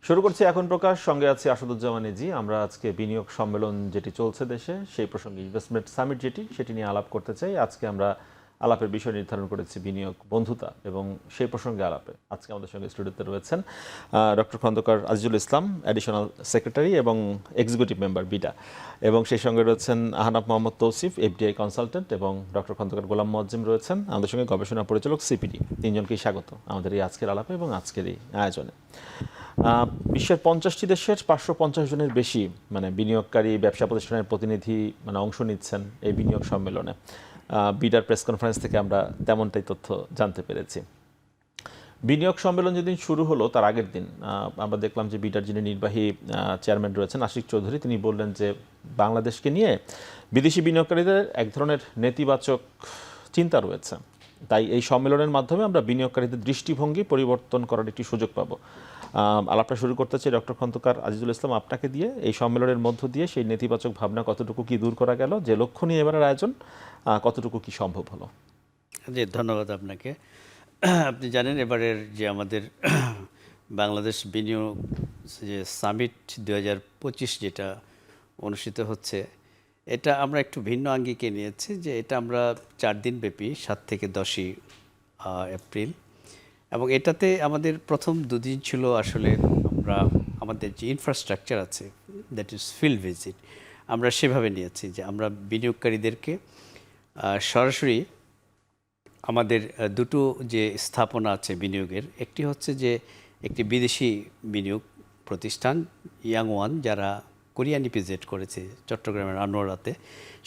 শুরু করছি এখন প্রকাশ, সঙ্গে আছে আসাদুজ্জামান জি। আমরা আজকে বিনিয়োগ সম্মেলন যেটি চলছে দেশে সেই প্রসঙ্গে ইনভেস্টমেন্ট সামিট সেটি নিয়ে আলাপ করতে চাই। আজকে আমরা আলাপের বিষয় নির্ধারণ করেছি বিনিয়োগ বন্ধুতা, এবং সেই প্রসঙ্গে আলাপে আজকে আমাদের সঙ্গে স্টুডিওতে রয়েছেন doctor Khandakar Azizul Islam, additional secretary এবং এক্সিকিউটিভ মেম্বার বিডা, এবং সেই সঙ্গে রয়েছেন আহনাফ মোহাম্মদ তৌসিফ, এফডিআই কনসালটেন্ট, এবং ডক্টর খন্দকার গোলাম মোয়াজ্জেম রয়েছেন আমাদের সঙ্গে গবেষণা পরিচালক সিপিডি। তিনজনকেই স্বাগত আমাদের এই আজকের আলাপে এবং আজকের এই আয়োজনে। বিশ্বের 50টি দেশের 550 জনের বেশি বিনিয়োগকারী ব্যবসা প্রতিষ্ঠানের প্রতিনিধি অংশ নিচ্ছেন এই বিনিয়োগ সম্মেলনে। বিডার প্রেস কনফারেন্স থেকে আমরা তেমনটাই তথ্য জানতে পেরেছি। বিনিয়োগ সম্মেলন যেদিন শুরু হলো তার আগের দিন আমরা দেখলাম যে বিডার যিনি নির্বাহী চেয়ারম্যান রয়েছেন আশিক চৌধুরী, তিনি বললেন যে বাংলাদেশকে নিয়ে বিদেশি বিনিয়োগকারীদের এক ধরনের নেতিবাচক চিন্তা রয়েছে, তাই এই সম্মেলনের মাধ্যমে আমরা বিনিয়োগকারীদের দৃষ্টিভঙ্গি পরিবর্তন করার একটি সুযোগ পাবো। আলাপটা শুরু করতে চাই ডক্টর খন্দকার আজিজুল ইসলাম আপনাকে দিয়ে। এই সম্মেলনের মধ্য দিয়ে সেই নেতিবাচক ভাবনা কতটুকু কি দূর করা গেল, যে লক্ষ্য নিয়ে এবারের আয়োজন কতটুকু কি সম্ভব হলো? জি, ধন্যবাদ আপনাকে। আপনি জানেন এবারের যে আমাদের বাংলাদেশ বিনিয়োগ যে সামিট 2025 যেটা অনুষ্ঠিত হচ্ছে, এটা আমরা একটু ভিন্ন আঙ্গিকে নিয়েছি। যে এটা আমরা 4 দিন ব্যাপী 7 থেকে 10ই এপ্রিল, এবং এটাতে আমাদের প্রথম 2 দিন ছিল আসলে আমরা আমাদের যে ইনফ্রাস্ট্রাকচার আছে, দ্যাট ইজ ফিল্ড ভিজিট, আমরা সেভাবে নিয়েছি যে আমরা বিনিয়োগকারীদেরকে সরাসরি আমাদের দুটো যে স্থাপনা আছে বিনিয়োগের, একটি হচ্ছে যে একটি বিদেশি বিনিয়োগ প্রতিষ্ঠান ইয়াং ওয়ান, যারা কোরিয়ান ইপিজেড করেছে চট্টগ্রামের আনোয়ারাতে।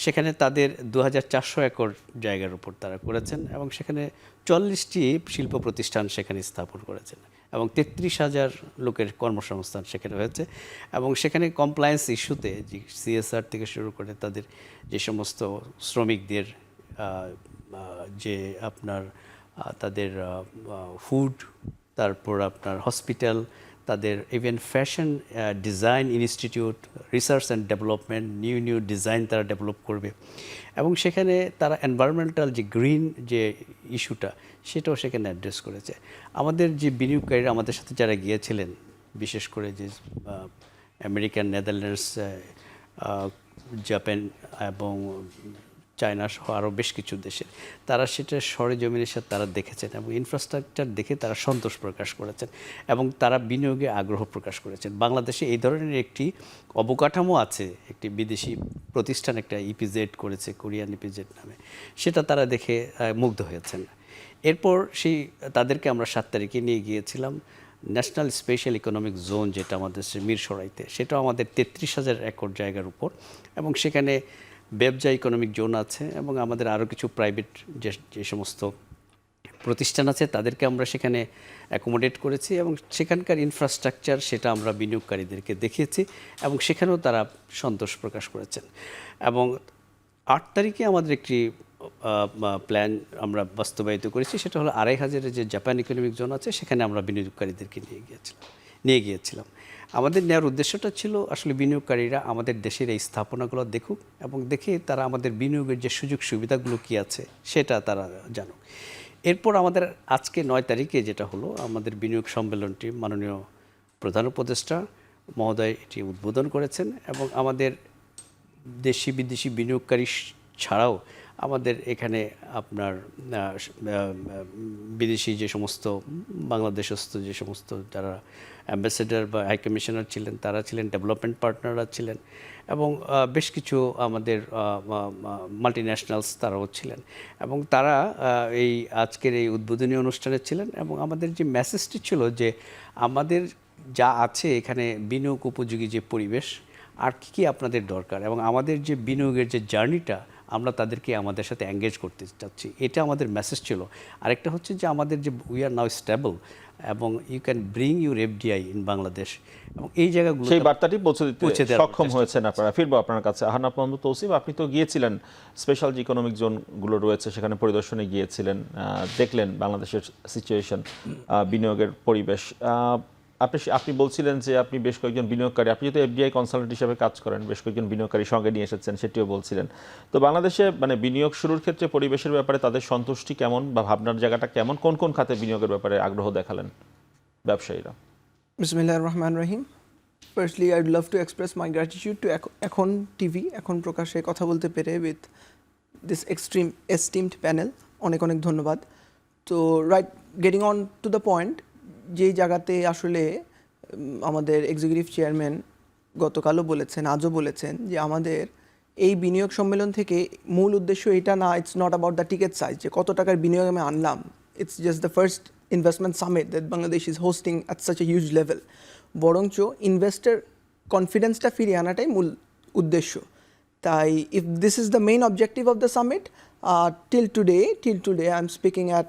সেখানে তাদের 2400 একর জায়গার উপর তারা করেছেন, এবং সেখানে 40টি শিল্প প্রতিষ্ঠান সেখানে স্থাপন করেছেন, এবং 33,000 লোকের কর্মসংস্থান সেখানে হয়েছে। এবং সেখানে কমপ্লায়েন্স ইস্যুতে যে সিএসআর থেকে শুরু করে তাদের যে সমস্ত শ্রমিকদের যে আপনার তাদের ফুড, তারপর আপনার হসপিটাল, তাদের even fashion design institute, research and development, new design তারা ডেভেলপ করবে। এবং সেখানে তারা এনভায়রনমেন্টাল যে গ্রিন যে ইস্যুটা, সেটাও সেখানে অ্যাড্রেস করেছে। আমাদের যে বিনিয়োগকারীরা আমাদের সাথে যারা গিয়েছিলেন, বিশেষ করে যে আমেরিকান, নেদারল্যান্ডস, জাপান এবং চায়না সহ আরও বেশ কিছু দেশের, তারা সেটা সরেজমিনের সাথে তারা দেখেছেন, এবং ইনফ্রাস্ট্রাকচার দেখে তারা সন্তোষ প্রকাশ করেছেন, এবং তারা বিনিয়োগে আগ্রহ প্রকাশ করেছেন। বাংলাদেশে এই ধরনের একটি অবকাঠামো আছে, একটি বিদেশি প্রতিষ্ঠান একটা ইপিজেড করেছে কোরিয়ান ইপিজেড নামে, সেটা তারা দেখে মুগ্ধ হয়েছেন। এরপর তাদেরকে আমরা 7 তারিখে নিয়ে গিয়েছিলাম ন্যাশনাল স্পেশাল ইকোনমিক জোন, যেটা আমাদের মিরসরাইতে, সেটাও আমাদের 33,000 একর জায়গার উপর, এবং সেখানে ব্যবসা ইকোনমিক জোন আছে, এবং আমাদের আরও কিছু প্রাইভেট যে সমস্ত প্রতিষ্ঠান আছে তাদেরকে আমরা সেখানে অ্যাকোমোডেট করেছি, এবং সেখানকার ইনফ্রাস্ট্রাকচার সেটা আমরা বিনিয়োগকারীদেরকে দেখিয়েছি, এবং সেখানেও তারা সন্তোষ প্রকাশ করেছেন। এবং 8 তারিখে আমাদের একটি প্ল্যান আমরা বাস্তবায়িত করেছি, সেটা হলো 2,500 যে জাপান ইকোনমিক জোন আছে, সেখানে আমরা বিনিয়োগকারীদেরকে নিয়ে গিয়েছিলাম। আমাদের নেওয়ার উদ্দেশ্যটা ছিল আসলে বিনিয়োগকারীরা আমাদের দেশের এই স্থাপনাগুলো দেখুক, এবং দেখে তারা আমাদের বিনিয়োগের যে সুযোগ সুবিধাগুলো কী আছে সেটা তারা জানুক। এরপর আমাদের আজকে 9 তারিখে যেটা হলো, আমাদের বিনিয়োগ সম্মেলনটি মাননীয় প্রধান উপদেষ্টা মহোদয় এটি উদ্বোধন করেছেন, এবং আমাদের দেশি বিদেশি বিনিয়োগকারী ছাড়াও আমাদের এখানে আপনার বিদেশি যে সমস্ত বাংলাদেশস্থ যে সমস্ত যারা অ্যাম্বাসেডর বা হাই কমিশনার ছিলেন, তারা ছিলেন, ডেভেলপমেন্ট পার্টনাররা ছিলেন, এবং বেশ কিছু আমাদের মাল্টিন্যাশনালস তারাও ছিলেন, এবং তারা এই আজকের এই উদ্বোধনী অনুষ্ঠানে ছিলেন। এবং আমাদের যে মেসেজটি ছিল যে আমাদের যা আছে এখানে বিনিয়োগ উপযোগী যে পরিবেশ, আর কী আপনাদের দরকার, এবং আমাদের যে বিনিয়োগের যে জার্নিটা আমরা তাদেরকে আমাদের সাথে এঙ্গেজ করতে চাচ্ছি, এটা আমাদের মেসেজ ছিল। আরেকটা হচ্ছে যে আমাদের যে উই আর নাও স্টেবল, এবং you can bring your FDI in Bangladesh, এবং এই জায়গাগুলো সেই বার্তাটি পৌঁছে দিতে সক্ষম হয়েছেন আপনারা। ফিরবো আপনার কাছে আহনাফ মোহাম্মদ তৌসিফ, আপনি তো গিয়েছিলেন স্পেশাল যে ইকোনমিক জোনগুলো রয়েছে সেখানে পরিদর্শনে গিয়েছিলেন, দেখলেন বাংলাদেশের সিচুয়েশন, বিনিয়োগের পরিবেশ। আপনি বলছিলেন যে আপনি বেশ কয়েকজন বিনিয়োগকারী, আপনি যেহেতু এফডিআই কনসালটেন্ট হিসেবে কাজ করেন, বেশ কয়েকজন বিনিয়োগকারী সঙ্গে নিয়ে এসেছেন, সেটিও বলছিলেন। তো বাংলাদেশে বিনিয়োগ শুরুর ক্ষেত্রে পরিবেশের ব্যাপারে তাদের সন্তুষ্টি কেমন, বা ভাবনার জায়গাটা কেমন, কোন কোন খাতে বিনিয়োগের ব্যাপারে আগ্রহ দেখালেন ব্যবসায়ীরা? Bismillah ar-Rahman Rahim. Firstly, I'd love to express my gratitude to Ekhon TV, Ekhon Prokashe কথা বলতে পেরে with this extreme esteemed panel. অনেক অনেক ধন্যবাদ। তো right getting on to the point, যেই জায়গাতে আসলে আমাদের এক্সিকিউটিভ চেয়ারম্যান গতকালও বলেছেন, আজও বলেছেন যে আমাদের এই বিনিয়োগ সম্মেলন থেকে মূল উদ্দেশ্য এটা না, it's not about the ticket size, যে কত টাকার বিনিয়োগ আমি আনলাম। It's just the first investment summit that Bangladesh is hosting at such a huge level. বরঞ্চ ইনভেস্টার কনফিডেন্সটা ফিরিয়ে আনাটাই মূল উদ্দেশ্য। তাই if this is the main objective of the summit, till today I'm speaking at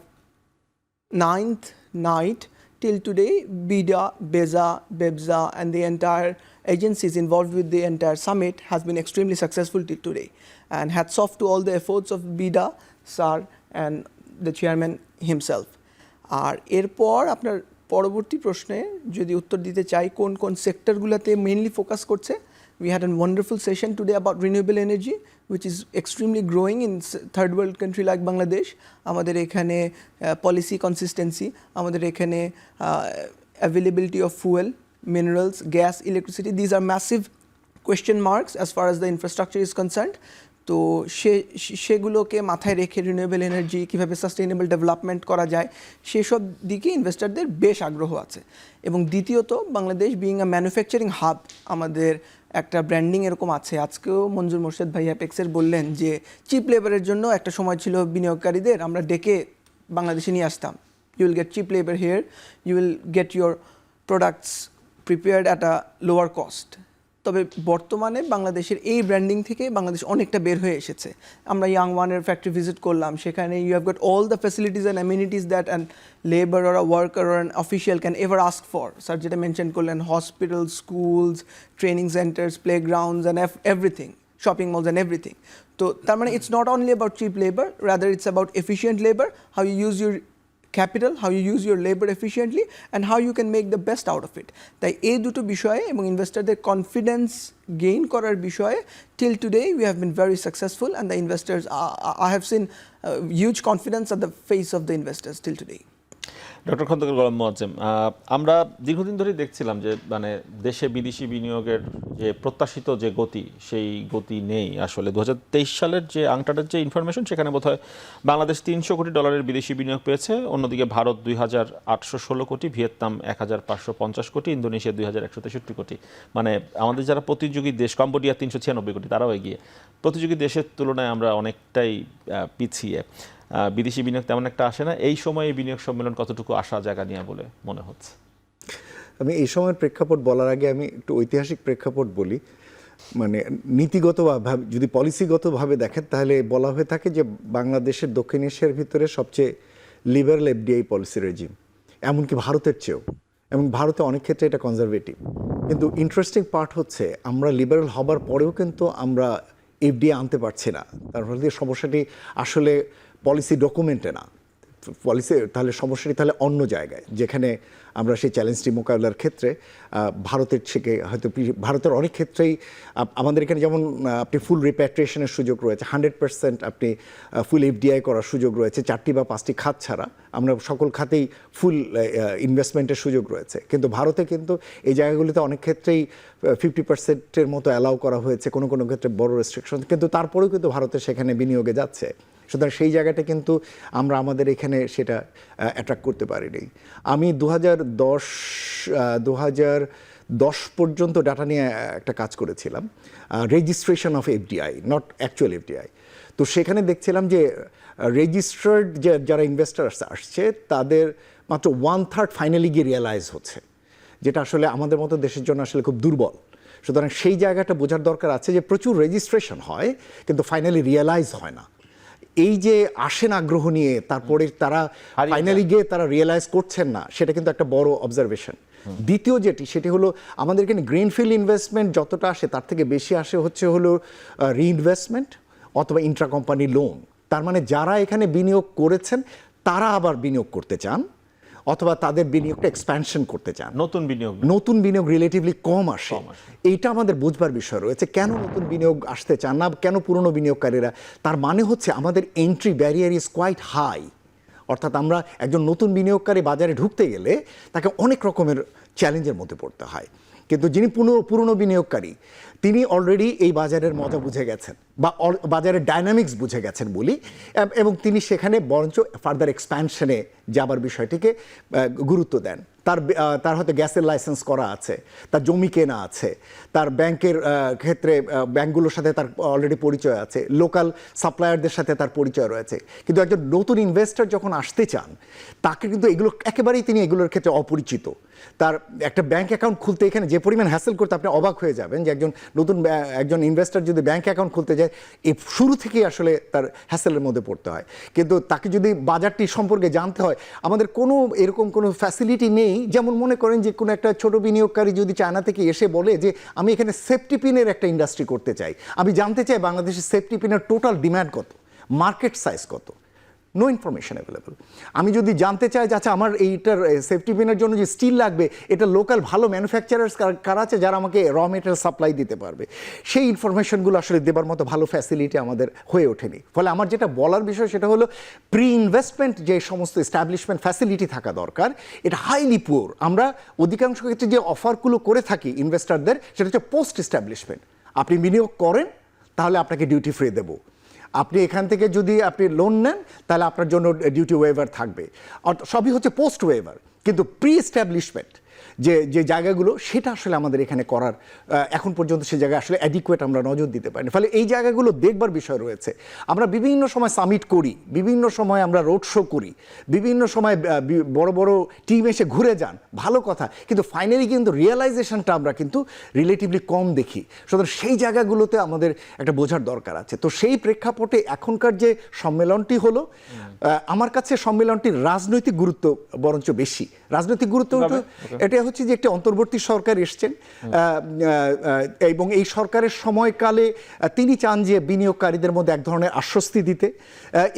9th night, till today BIDA, BEZA, BEBZA and the entire agencies involved with the entire summit has been extremely successful till today, and hats off to all the efforts of BIDA sir and the chairman himself. আর এরপর আপনার পরবর্তী প্রশ্নে যদি উত্তর দিতে চাই কোন কোন সেক্টরগুলোতে মেইনলি ফোকাস করছে, we had a wonderful session today about renewable energy which is extremely growing in third world country like Bangladesh. আমাদের এখানে policy consistency, আমাদের এখানে availability of fuel, minerals, gas, electricity, these are massive question marks as far as the infrastructure is concerned. তো সেগুলোকে মাথায় রেখে renewable energy কীভাবে sustainable development করা যায় সেসব দিকে ইনভেস্টরদের বেশ আগ্রহ আছে। এবং দ্বিতীয়ত, বাংলাদেশ বিইং আ ম্যানুফ্যাকচারিং হাব, আমাদের একটা ব্র্যান্ডিং এরকম আছে। আজকেও মঞ্জুর মোর্শেদ ভাই অ্যাপেক্সের বললেন যে চিপ লেবারের জন্য একটা সময় ছিল বিনিয়োগকারীদের আমরা ডেকে বাংলাদেশে নিয়ে আসতাম, you will get cheap labour here, you will get your products prepared at a lower cost. তবে বর্তমানে বাংলাদেশের এই ব্র্যান্ডিং থেকে বাংলাদেশ অনেকটা বের হয়ে এসেছে। আমরা ইয়াং ওয়ানের ফ্যাক্টরি ভিজিট করলাম, সেখানে you have got all the facilities and amenities that an labour or a worker or an official can ever ask for. Sir যেটা মেনশন করলেন, hospital, schools, training centres, playgrounds and everything, shopping malls and everything. So তার মানে it's not only about cheap labor, rather it's about efficient labor, how you use your capital, how you use your labor efficiently and how you can make the best out of it. তাই এই দুটো বিষয়ে এবং ইনভেস্টরদের confidence gain করার বিষয়ে till today we have been very successful, and the investors I have seen huge confidence at the face of the investors till today. Doctor Khondaker Golam Moazzem, আমরা দীর্ঘদিন ধরেই দেখছিলাম যে মানে দেশে বিদেশি বিনিয়োগের যে প্রত্যাশিত যে গতি, সেই গতি নেই আসলে। 2023 সালের যে আংটাটার যে ইনফরমেশন, সেখানে বোধহয় বাংলাদেশ $300 কোটি বিদেশি বিনিয়োগ পেয়েছে, অন্যদিকে ভারত 2,816 কোটি, ভিয়েতনাম 1,550 কোটি, ইন্দোনেশিয়া 2,163 কোটি। মানে আমাদের যারা প্রতিযোগী দেশ, কম্বোডিয়া 396 কোটি, তারাও এগিয়ে। প্রতিযোগী দেশের তুলনায় আমরা অনেকটাই পিছিয়ে। বিদেশি বিনিয়োগ তেমন একটা আসে না। এই সময়ে বিনিয়োগ সম্মেলন কতটুকু আশা জায়গা নিয়ে বলে মনে হচ্ছে? আমি এই সময়ের প্রেক্ষাপট বলার আগে আমি একটু ঐতিহাসিক প্রেক্ষাপট বলি। মানে নীতিগতভাবে যদি পলিসিগতভাবে দেখেন, তাহলে বলা হয়ে থাকে যে বাংলাদেশের দক্ষিণ এশিয়ার ভিতরে সবচেয়ে লিবারেল এফডিআই পলিসি রেজিম, এমনকি ভারতের চেয়েও। এবং ভারতে অনেক ক্ষেত্রে এটা কনজারভেটিভ। কিন্তু ইন্টারেস্টিং পার্ট হচ্ছে আমরা লিবারেল হবার পরেও কিন্তু আমরা এফডিআই আনতে পারছি না। তার ফলে সমস্যাটি আসলে পলিসি ডকুমেন্টে না, পলিসি তাহলে সমস্যাটি তাহলে অন্য জায়গায়, যেখানে আমরা সেই চ্যালেঞ্জটি মোকাবিলার ক্ষেত্রে ভারতের থেকে হয়তো ভারতের অনেক ক্ষেত্রেই আমাদের এখানে যেমন আপনি ফুল রিপ্যাট্রিয়েশনের সুযোগ রয়েছে, 100% আপনি ফুল এফডিআই করার সুযোগ রয়েছে 4টি বা 5টি খাত ছাড়া, আমরা সকল খাতেই ফুল ইনভেস্টমেন্টের সুযোগ রয়েছে। কিন্তু ভারতে কিন্তু এই জায়গাগুলিতে অনেক ক্ষেত্রেই 50%-এর মতো অ্যালাউ করা হয়েছে, কোনো কোনো ক্ষেত্রে বড় রেস্ট্রিকশন, কিন্তু তারপরেও কিন্তু ভারতে সেখানে বিনিয়োগে যাচ্ছে। সুতরাং সেই জায়গাটা কিন্তু আমরা আমাদের এখানে সেটা অ্যাট্রাক্ট করতে পারিনি। আমি 2010 পর্যন্ত ডাটা নিয়ে একটা কাজ করেছিলাম, registration of FDI, not actual FDI. তো সেখানে দেখছিলাম যে রেজিস্টার্ড যারা ইনভেস্টার্স আসছে তাদের মাত্র 1/3 ফাইনালি গিয়ে রিয়েলাইজ হচ্ছে, যেটা আসলে আমাদের মতো দেশের জন্য আসলে খুব দুর্বল। সুতরাং সেই জায়গাটা বোঝার দরকার আছে যে প্রচুর রেজিস্ট্রেশন হয় কিন্তু ফাইনালি রিয়েলাইজ হয় না। এই যে আসেন আগ্রহ নিয়ে, তারপরে তারা ফাইনালি গিয়ে তারা রিয়েলাইজ করছেন না, সেটা কিন্তু একটা বড় অবজারভেশন। দ্বিতীয় যেটি হলো আমাদের এখানে গ্রিনফিল্ড ইনভেস্টমেন্ট যতটা আসে তার থেকে বেশি আসে হলো রিইনভেস্টমেন্ট অথবা ইন্ট্রা কোম্পানি লোন। তার মানে যারা এখানে বিনিয়োগ করেছেন তারা আবার বিনিয়োগ করতে চান অথবা তাদের বিনিয়োগটা এক্সপ্যানশন করতে চান। নতুন বিনিয়োগ রিলেটিভলি কম আসে। এইটা আমাদের বুঝবার বিষয় রয়েছে, কেন নতুন বিনিয়োগ আসতে চান না, কেন পুরনো বিনিয়োগকারীরা। তার মানে হচ্ছে আমাদের entry barrier is quite high অর্থাৎ আমরা একজন নতুন বিনিয়োগকারী বাজারে ঢুকতে গেলে তাকে অনেক রকমের চ্যালেঞ্জের মধ্যে পড়তে হয়, কিন্তু যিনি পুরনো বিনিয়োগকারী তিনি অলরেডি এই বাজারের মজা বুঝে গেছেন বা বাজারের ডাইনামিক্স বুঝে গেছেন বলি, এবং তিনি সেখানে বরঞ্চ ফার্দার এক্সপ্যানশনে যাবার বিষয়টিকে গুরুত্ব দেন। তার হয়তো গ্যাসের লাইসেন্স করা আছে, তার জমি কেনা আছে, তার ব্যাংকের ক্ষেত্রে ব্যাংকগুলোর সাথে তার অলরেডি পরিচয় আছে, লোকাল সাপ্লায়ারদের সাথে তার পরিচয় রয়েছে। কিন্তু একজন নতুন ইনভেস্টর যখন আসতে চান তাকে কিন্তু এগুলো একেবারেই তিনি এগুলোর ক্ষেত্রে অপরিচিত। তার একটা ব্যাংক অ্যাকাউন্ট খুলতে এখানে যে পরিমাণ হ্যাসেল করতে আপনি অবাক হয়ে যাবেন যে একজন ইনভেস্টর যদি ব্যাংক অ্যাকাউন্ট খুলতে যায় এই শুরু থেকেই আসলে তার হ্যাসেলের মধ্যে পড়তে হয়। কিন্তু তাকে যদি বাজারটি সম্পর্কে জানতে হয়, আমাদের কোনো এরকম কোনো ফ্যাসিলিটি নেই। যেমন মনে করেন যে কোনো একটা ছোট বিনিয়োগকারী যদি চায়না থেকে এসে বলে যে আমি এখানে সেফটি পিনের একটা ইন্ডাস্ট্রি করতে চাই, আমি জানতে চাই বাংলাদেশের সেফটি পিনের টোটাল ডিমান্ড কত, মার্কেট সাইজ কত, নো ইনফরমেশন অ্যাভেলেবল। আমি যদি জানতে চাই যে আচ্ছা আমার এইটার সেফটি পিনের জন্য যে স্টিল লাগবে এটা লোকাল ভালো ম্যানুফ্যাকচারার্স কারা আছে যারা আমাকে র মেটেরিয়াল সাপ্লাই দিতে পারবে, সেই ইনফরমেশনগুলো আসলে দেবার মতো ভালো ফ্যাসিলিটি আমাদের হয়ে ওঠেনি। ফলে আমার যেটা বলার বিষয় সেটা হলো প্রি ইনভেস্টমেন্ট যে সমস্ত এস্টাবলিশমেন্ট ফ্যাসিলিটি থাকা দরকার এটা হাইলি পুয়ার। আমরা অধিকাংশ ক্ষেত্রে যে অফারগুলো করে থাকি ইনভেস্টরদের সেটা হচ্ছে পোস্ট এস্টাবলিশমেন্ট। আপনি বিনিয়োগ করেন তাহলে আপনাকে ডিউটি ফ্রি দেবো, আপনি এখান থেকে যদি আপনি লোন নেন তাহলে আপনার জন্য ডিউটি ওয়েভার থাকবে, সবই হচ্ছে পোস্ট ওয়েভার। কিন্তু প্রি এস্টাবলিশমেন্ট যে জায়গাগুলো সেটা আসলে আমাদের এখানে করার এখন পর্যন্ত সে জায়গায় আসলে অ্যাডিকুয়েট আমরা নজর দিতে পারিনি। ফলে এই জায়গাগুলো দেখবার বিষয় রয়েছে। আমরা বিভিন্ন সময় সামিট করি, বিভিন্ন সময় আমরা রোড শো করি, বিভিন্ন সময় বড় বড় টিম এসে ঘুরে যান, ভালো কথা, কিন্তু ফাইনালি কিন্তু রিয়েলাইজেশনটা আমরা কিন্তু রিলেটিভলি কম দেখি। সুতরাং সেই জায়গাগুলোতে আমাদের একটা বোঝার দরকার আছে। তো সেই প্রেক্ষাপটে এখনকার যে সম্মেলনটি হলো, আমার কাছে সম্মেলনটির রাজনৈতিক গুরুত্ব বরঞ্চ বেশি। রাজনৈতিক গুরুত্ব এটা হচ্ছে যে একটি অন্তর্বর্তী সরকার এসছেন এবং এই সরকারের সময়কালে তিনি চান যে বিনিয়োগকারীদের মধ্যে এক ধরনের আশ্বস্তি দিতে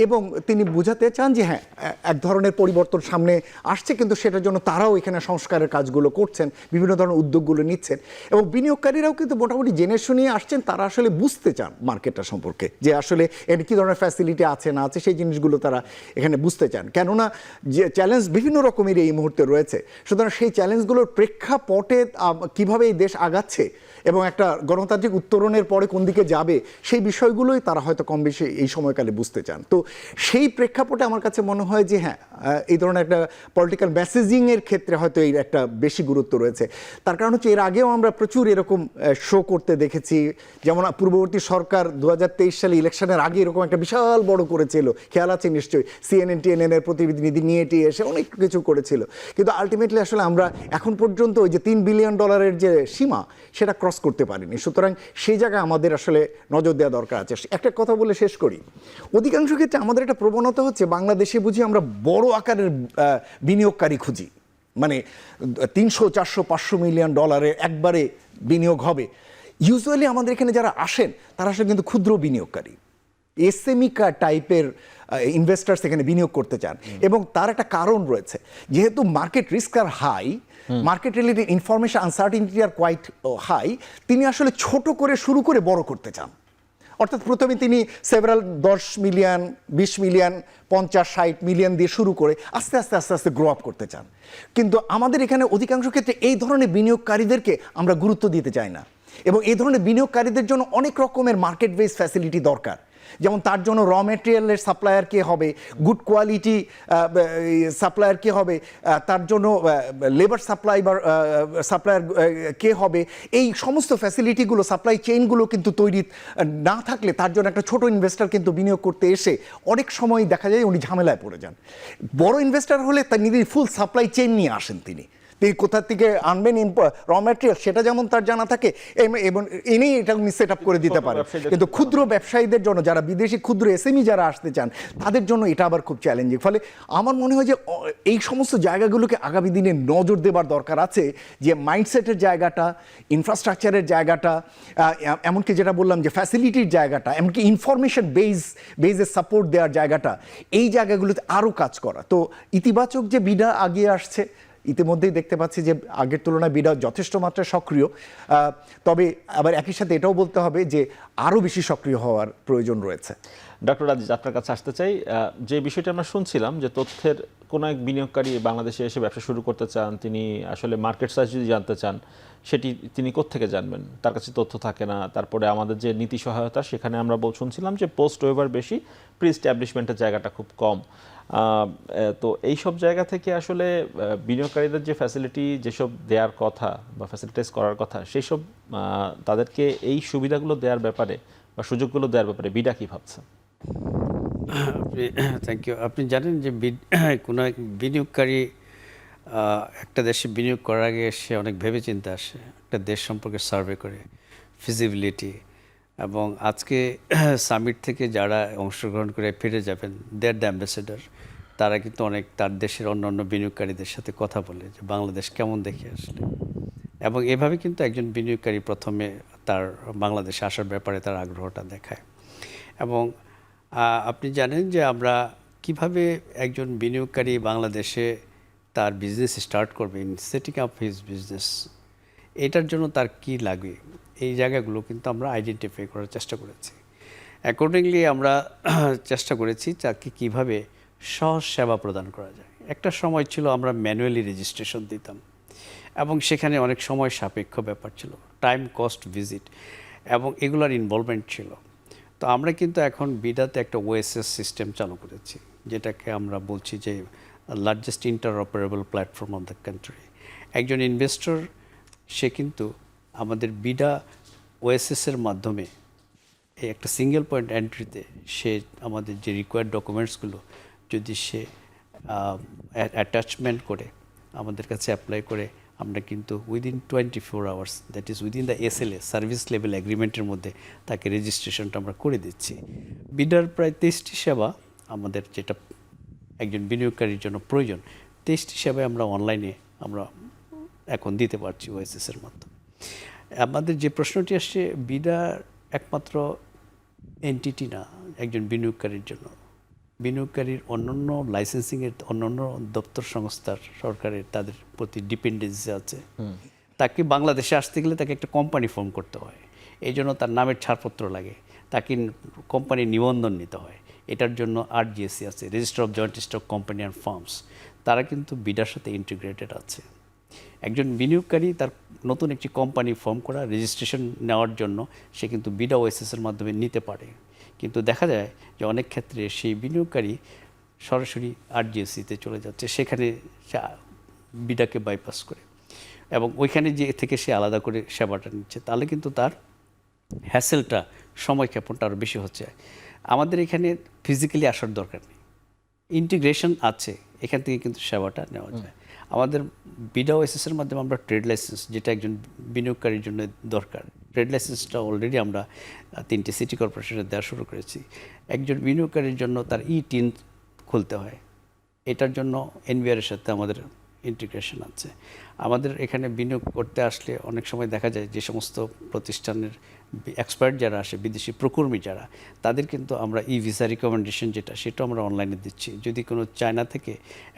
এবং তিনি বোঝাতে চান যে হ্যাঁ এক ধরনের পরিবর্তন সামনে আসছে, কিন্তু সেটার জন্য তারাও এখানে সংস্কারের কাজগুলো করছেন, বিভিন্ন ধরনের উদ্যোগগুলো নিচ্ছেন এবং বিনিয়োগকারীরাও কিন্তু মোটামুটি জেনে শুনিয়ে আসছেন। তারা আসলে বুঝতে চান মার্কেটটা সম্পর্কে যে আসলে এর কী ধরনের ফ্যাসিলিটি আছে না আছে, সেই জিনিসগুলো তারা এখানে বুঝতে চান। কেননা যে চ্যালেঞ্জ বিভিন্ন রকমের এই মুহূর্তে রয়েছে, সুতরাং সেই চ্যালেঞ্জগুলোর প্রেক্ষাপটে কিভাবে এই দেশ আগাচ্ছে এবং একটা গণতান্ত্রিক উত্তরণের পরে কোন দিকে যাবে সেই বিষয়গুলোই তারা হয়তো কম বেশি এই সময়কালে বুঝতে চান। তো সেই প্রেক্ষাপটে আমার কাছে মনে হয় যে হ্যাঁ এই ধরনের একটা পলিটিক্যাল মেসেজিংয়ের ক্ষেত্রে হয়তো এই একটা বেশি গুরুত্ব রয়েছে। তার কারণ হচ্ছে এর আগেও আমরা প্রচুর এরকম শো করতে দেখেছি, যেমন পূর্ববর্তী সরকার 2023 সালে ইলেকশনের আগে এরকম একটা বিশাল বড় করেছিল, খেয়াল আছে নিশ্চয়ই, CNN TNN এর প্রতিনিধি নিয়ে এসে অনেক কিছু করেছিল। কিন্তু আলটিমেটলি আসলে আমরা এখন পর্যন্ত ওই যে $3 বিলিয়ন যে সীমা সেটা ক্রস করতে পারিনি। সুতরাং সেই জায়গায় আমাদের আসলে নজর দেওয়া দরকার আছে। একটা কথা বলে শেষ করি, অধিকাংশ ক্ষেত্রে আমাদের একটা প্রবণতা হচ্ছে বাংলাদেশে বুঝি আমরা বড় আকারের বিনিয়োগকারী খুঁজি, মানে 300, 400, 500 মিলিয়ন ডলারের একবারে বিনিয়োগ হবে। ইউজুয়ালি আমাদের এখানে যারা আসেন তারা আসলে কিন্তু ক্ষুদ্র বিনিয়োগকারী, এসএমই টাইপের ইনভেস্টার্স এখানে বিনিয়োগ করতে চান এবং তার একটা কারণ রয়েছে, যেহেতু market risk are high, market related information uncertainty are quite high, তিনি আসলে ছোট করে শুরু করে বড় করতে চান। অর্থাৎ প্রথমে তিনি সেভারাল 10 মিলিয়ন, 20 মিলিয়ন, 50-60 মিলিয়ন দিয়ে শুরু করে আস্তে আস্তে আস্তে আস্তে গ্রো আপ করতে চান। কিন্তু আমাদের এখানে অধিকাংশ ক্ষেত্রে এই ধরনের বিনিয়োগকারীদেরকে আমরা গুরুত্ব দিতে চাই না এবং এই ধরনের বিনিয়োগকারীদের জন্য অনেক রকমের মার্কেট বেস ফ্যাসিলিটি দরকার। যেমন তার জন্য র মেটেরিয়ালের সাপ্লায়ার কে হবে, গুড কোয়ালিটি সাপ্লায়ার কে হবে, তার জন্য লেবার সাপ্লায়ার কে হবে, এই সমস্ত ফ্যাসিলিটিগুলো সাপ্লাই চেইনগুলো কিন্তু তৈরি না থাকলে তার জন্য একটা ছোট ইনভেস্টর কিন্তু বিনিয়োগ করতে এসে অনেক সময় দেখা যায় উনি ঝামেলায় পড়ে যান। বড় ইনভেস্টর হলে তার নিজের ফুল সাপ্লাই চেইন নিয়ে আসেন, তিনি কোথা থেকে আনবেন র ম্যাটেরিয়াল সেটা যেমন তার জানা থাকে এবং এনেই এটা উনি সেট আপ করে দিতে পারে। কিন্তু ক্ষুদ্র ব্যবসায়ীদের জন্য, যারা বিদেশি ক্ষুদ্র এসএমই যারা আসতে চান, তাদের জন্য এটা আবার খুব চ্যালেঞ্জিং। ফলে আমার মনে হয় যে এই সমস্ত জায়গাগুলোকে আগামী দিনে নজর দেবার দরকার আছে, যে মাইন্ডসেটের জায়গাটা, ইনফ্রাস্ট্রাকচারের জায়গাটা, এমনকি যেটা বললাম যে ফ্যাসিলিটির জায়গাটা, এমনকি ইনফরমেশন বেজে সাপোর্ট দেওয়ার জায়গাটা, এই জায়গাগুলোতে আরও কাজ করা। তো ইতিবাচক যে বিডা আগিয়ে আসছে, ইতিমধ্যেই দেখতে পাচ্ছি যে আগের তুলনায় বিডা যথেষ্ট মাত্রায় সক্রিয়, তবে আবার একই সাথে এটাও বলতে হবে যে আরও বেশি সক্রিয় হওয়ার প্রয়োজন রয়েছে। ডক্টর আজিজ, আপনার কাছে আসতে চাই। যে বিষয়টা আমরা শুনছিলাম যে তথ্যের কোনো এক বিনিয়োগকারী বাংলাদেশে এসে ব্যবসা শুরু করতে চান, তিনি আসলে মার্কেট সাইজ যদি জানতে চান সেটি তিনি কোত্থেকে জানবেন? তার কাছে তথ্য থাকে না। তারপরে আমাদের যে নীতি সহায়তা, সেখানে আমরা শুনছিলাম যে পোস্ট ওয়েবার বেশি, প্রি এস্টাবলিশমেন্টের জায়গাটা খুব কম। তো এই সব জায়গা থেকে আসলে বিনিয়োগকারীদের যে ফ্যাসিলিটি যেসব দেওয়ার কথা বা ফ্যাসিলিটাইজ করার কথা, সেই সব তাদেরকে এই সুবিধাগুলো দেওয়ার ব্যাপারে বা সুযোগগুলো দেওয়ার ব্যাপারে বিডা কী ভাবছে? Thank you. আপনি জানেন যে কোনো এক বিনিয়োগকারী একটা দেশে বিনিয়োগ করার আগে সে অনেক ভেবেচিন্তে আসে, একটা দেশ সম্পর্কে সার্ভে করে, ফিজিবিলিটি। এবং আজকে সামিট থেকে যারা অংশগ্রহণ করে ফিরে যাবেন, দেয়ার দ্য অ্যাম্বাসেডর, তারা কিন্তু অনেক তার দেশের অন্যান্য বিনিয়োগকারীদের সাথে কথা বলে যে বাংলাদেশ কেমন দেখে আসলে। এবং এভাবে কিন্তু একজন বিনিয়োগকারী প্রথমে তার বাংলাদেশে আসার ব্যাপারে তার আগ্রহটা দেখায়। এবং আপনি জানেন যে আমরা কিভাবে একজন বিনিয়োগকারী বাংলাদেশে তার বিজনেস স্টার্ট করবে, in setting up his business, এটার জন্য তার কি লাগবে, এই জায়গাগুলো কিন্তু আমরা আইডেন্টিফাই করার চেষ্টা করেছি। অ্যাকর্ডিংলি আমরা চেষ্টা করেছি তাকে কীভাবে সহজ সেবা প্রদান করা যায়। একটা সময় ছিল আমরা ম্যানুয়ালি রেজিস্ট্রেশন দিতাম এবং সেখানে অনেক সময় সাপেক্ষ ব্যাপার ছিল, টাইম কস্ট ভিজিট, এবং এগুলোর ইনভলভমেন্ট ছিল। তো আমরা কিন্তু এখন বিডাতে একটা ওএসএস সিস্টেম চালু করেছি, যেটাকে আমরা বলছি যে largest interoperable platform of the country. একজন ইনভেস্টর সে কিন্তু আমাদের বিডা ওএসএসের মাধ্যমে এই একটা সিঙ্গেল পয়েন্ট এন্ট্রিতে সে আমাদের যে রিকোয়ার্ড ডকুমেন্টসগুলো যদি সে অ্যাটাচমেন্ট করে আমাদের কাছে অ্যাপ্লাই করে, আমরা কিন্তু within 24 hours, that is within the SLA service level এগ্রিমেন্টের মধ্যে তাকে রেজিস্ট্রেশনটা আমরা করে দিচ্ছি। বিডার প্রায় 23টি সেবা আমাদের, যেটা একজন বিনিয়োগকারীর জন্য প্রয়োজন, 23টি সেবায় আমরা অনলাইনে আমরা এখন দিতে পারছি ওএসএসের মাধ্যমে। আমাদের যে প্রশ্নটি আসছে, বিডা একমাত্র এনটিটি না একজন বিনিয়োগকারীর জন্য। বিনিয়োগকারীর অন্যান্য লাইসেন্সিংয়ের অন্যান্য দপ্তর সংস্থার সরকারের তাদের প্রতি ডিপেন্ডেন্সি আছে। তাকে বাংলাদেশে আসতে গেলে তাকে একটা কোম্পানি ফর্ম করতে হয়, এই জন্য তার নামের ছাড়পত্র লাগে, তাকে কোম্পানির নিবন্ধন নিতে হয়। এটার জন্য আরজিএসি আছে, register of joint stock company and firms, তারা কিন্তু বিডার সাথে ইন্টিগ্রেটেড আছে। একজন বিনিয়োগকারী তার নতুন একটি কোম্পানি ফর্ম করা, রেজিস্ট্রেশন নেওয়ার জন্য সে কিন্তু বিডা ওএসএসের মাধ্যমে নিতে পারে। কিন্তু দেখা যায় যে অনেক ক্ষেত্রে সেই বিনিয়োগকারী সরাসরি আরজিএসিতে চলে যাচ্ছে, সেখানে সে বিডাকে বাইপাস করে এবং ওইখানে যে থেকে সে আলাদা করে সেবাটা নিচ্ছে, তাহলে কিন্তু তার হ্যাসেলটা, সময় ক্ষেপণটা আরও বেশি হচ্ছে। আমাদের এখানে ফিজিক্যালি আসার দরকার নেই, ইন্টিগ্রেশন আছে, এখান থেকে কিন্তু সেবাটা নেওয়া যায়। আমাদের বিডা ওএসএসের মাধ্যমে আমরা ট্রেড লাইসেন্স, যেটা একজন বিনিয়োগকারীর জন্য দরকার, ট্রেড লাইসেন্সটা অলরেডি আমরা 3টে সিটি কর্পোরেশনে দেওয়া শুরু করেছি। একজন বিনিয়োগকারীর জন্য তার ই-টিন খুলতে হয়, এটার জন্য এনবিআরের সাথে আমাদের ইন্টিগ্রেশন আছে। আমাদের এখানে বিনিয়োগ করতে আসলে অনেক সময় দেখা যায় যে সমস্ত প্রতিষ্ঠানের এক্সপার্ট যারা আসে, বিদেশি প্রকর্মী যারা, তাদের কিন্তু আমরা ই ভিসা রিকমেন্ডেশন যেটা, সেটাও আমরা অনলাইনে দিচ্ছি। যদি কোনো চায়না থেকে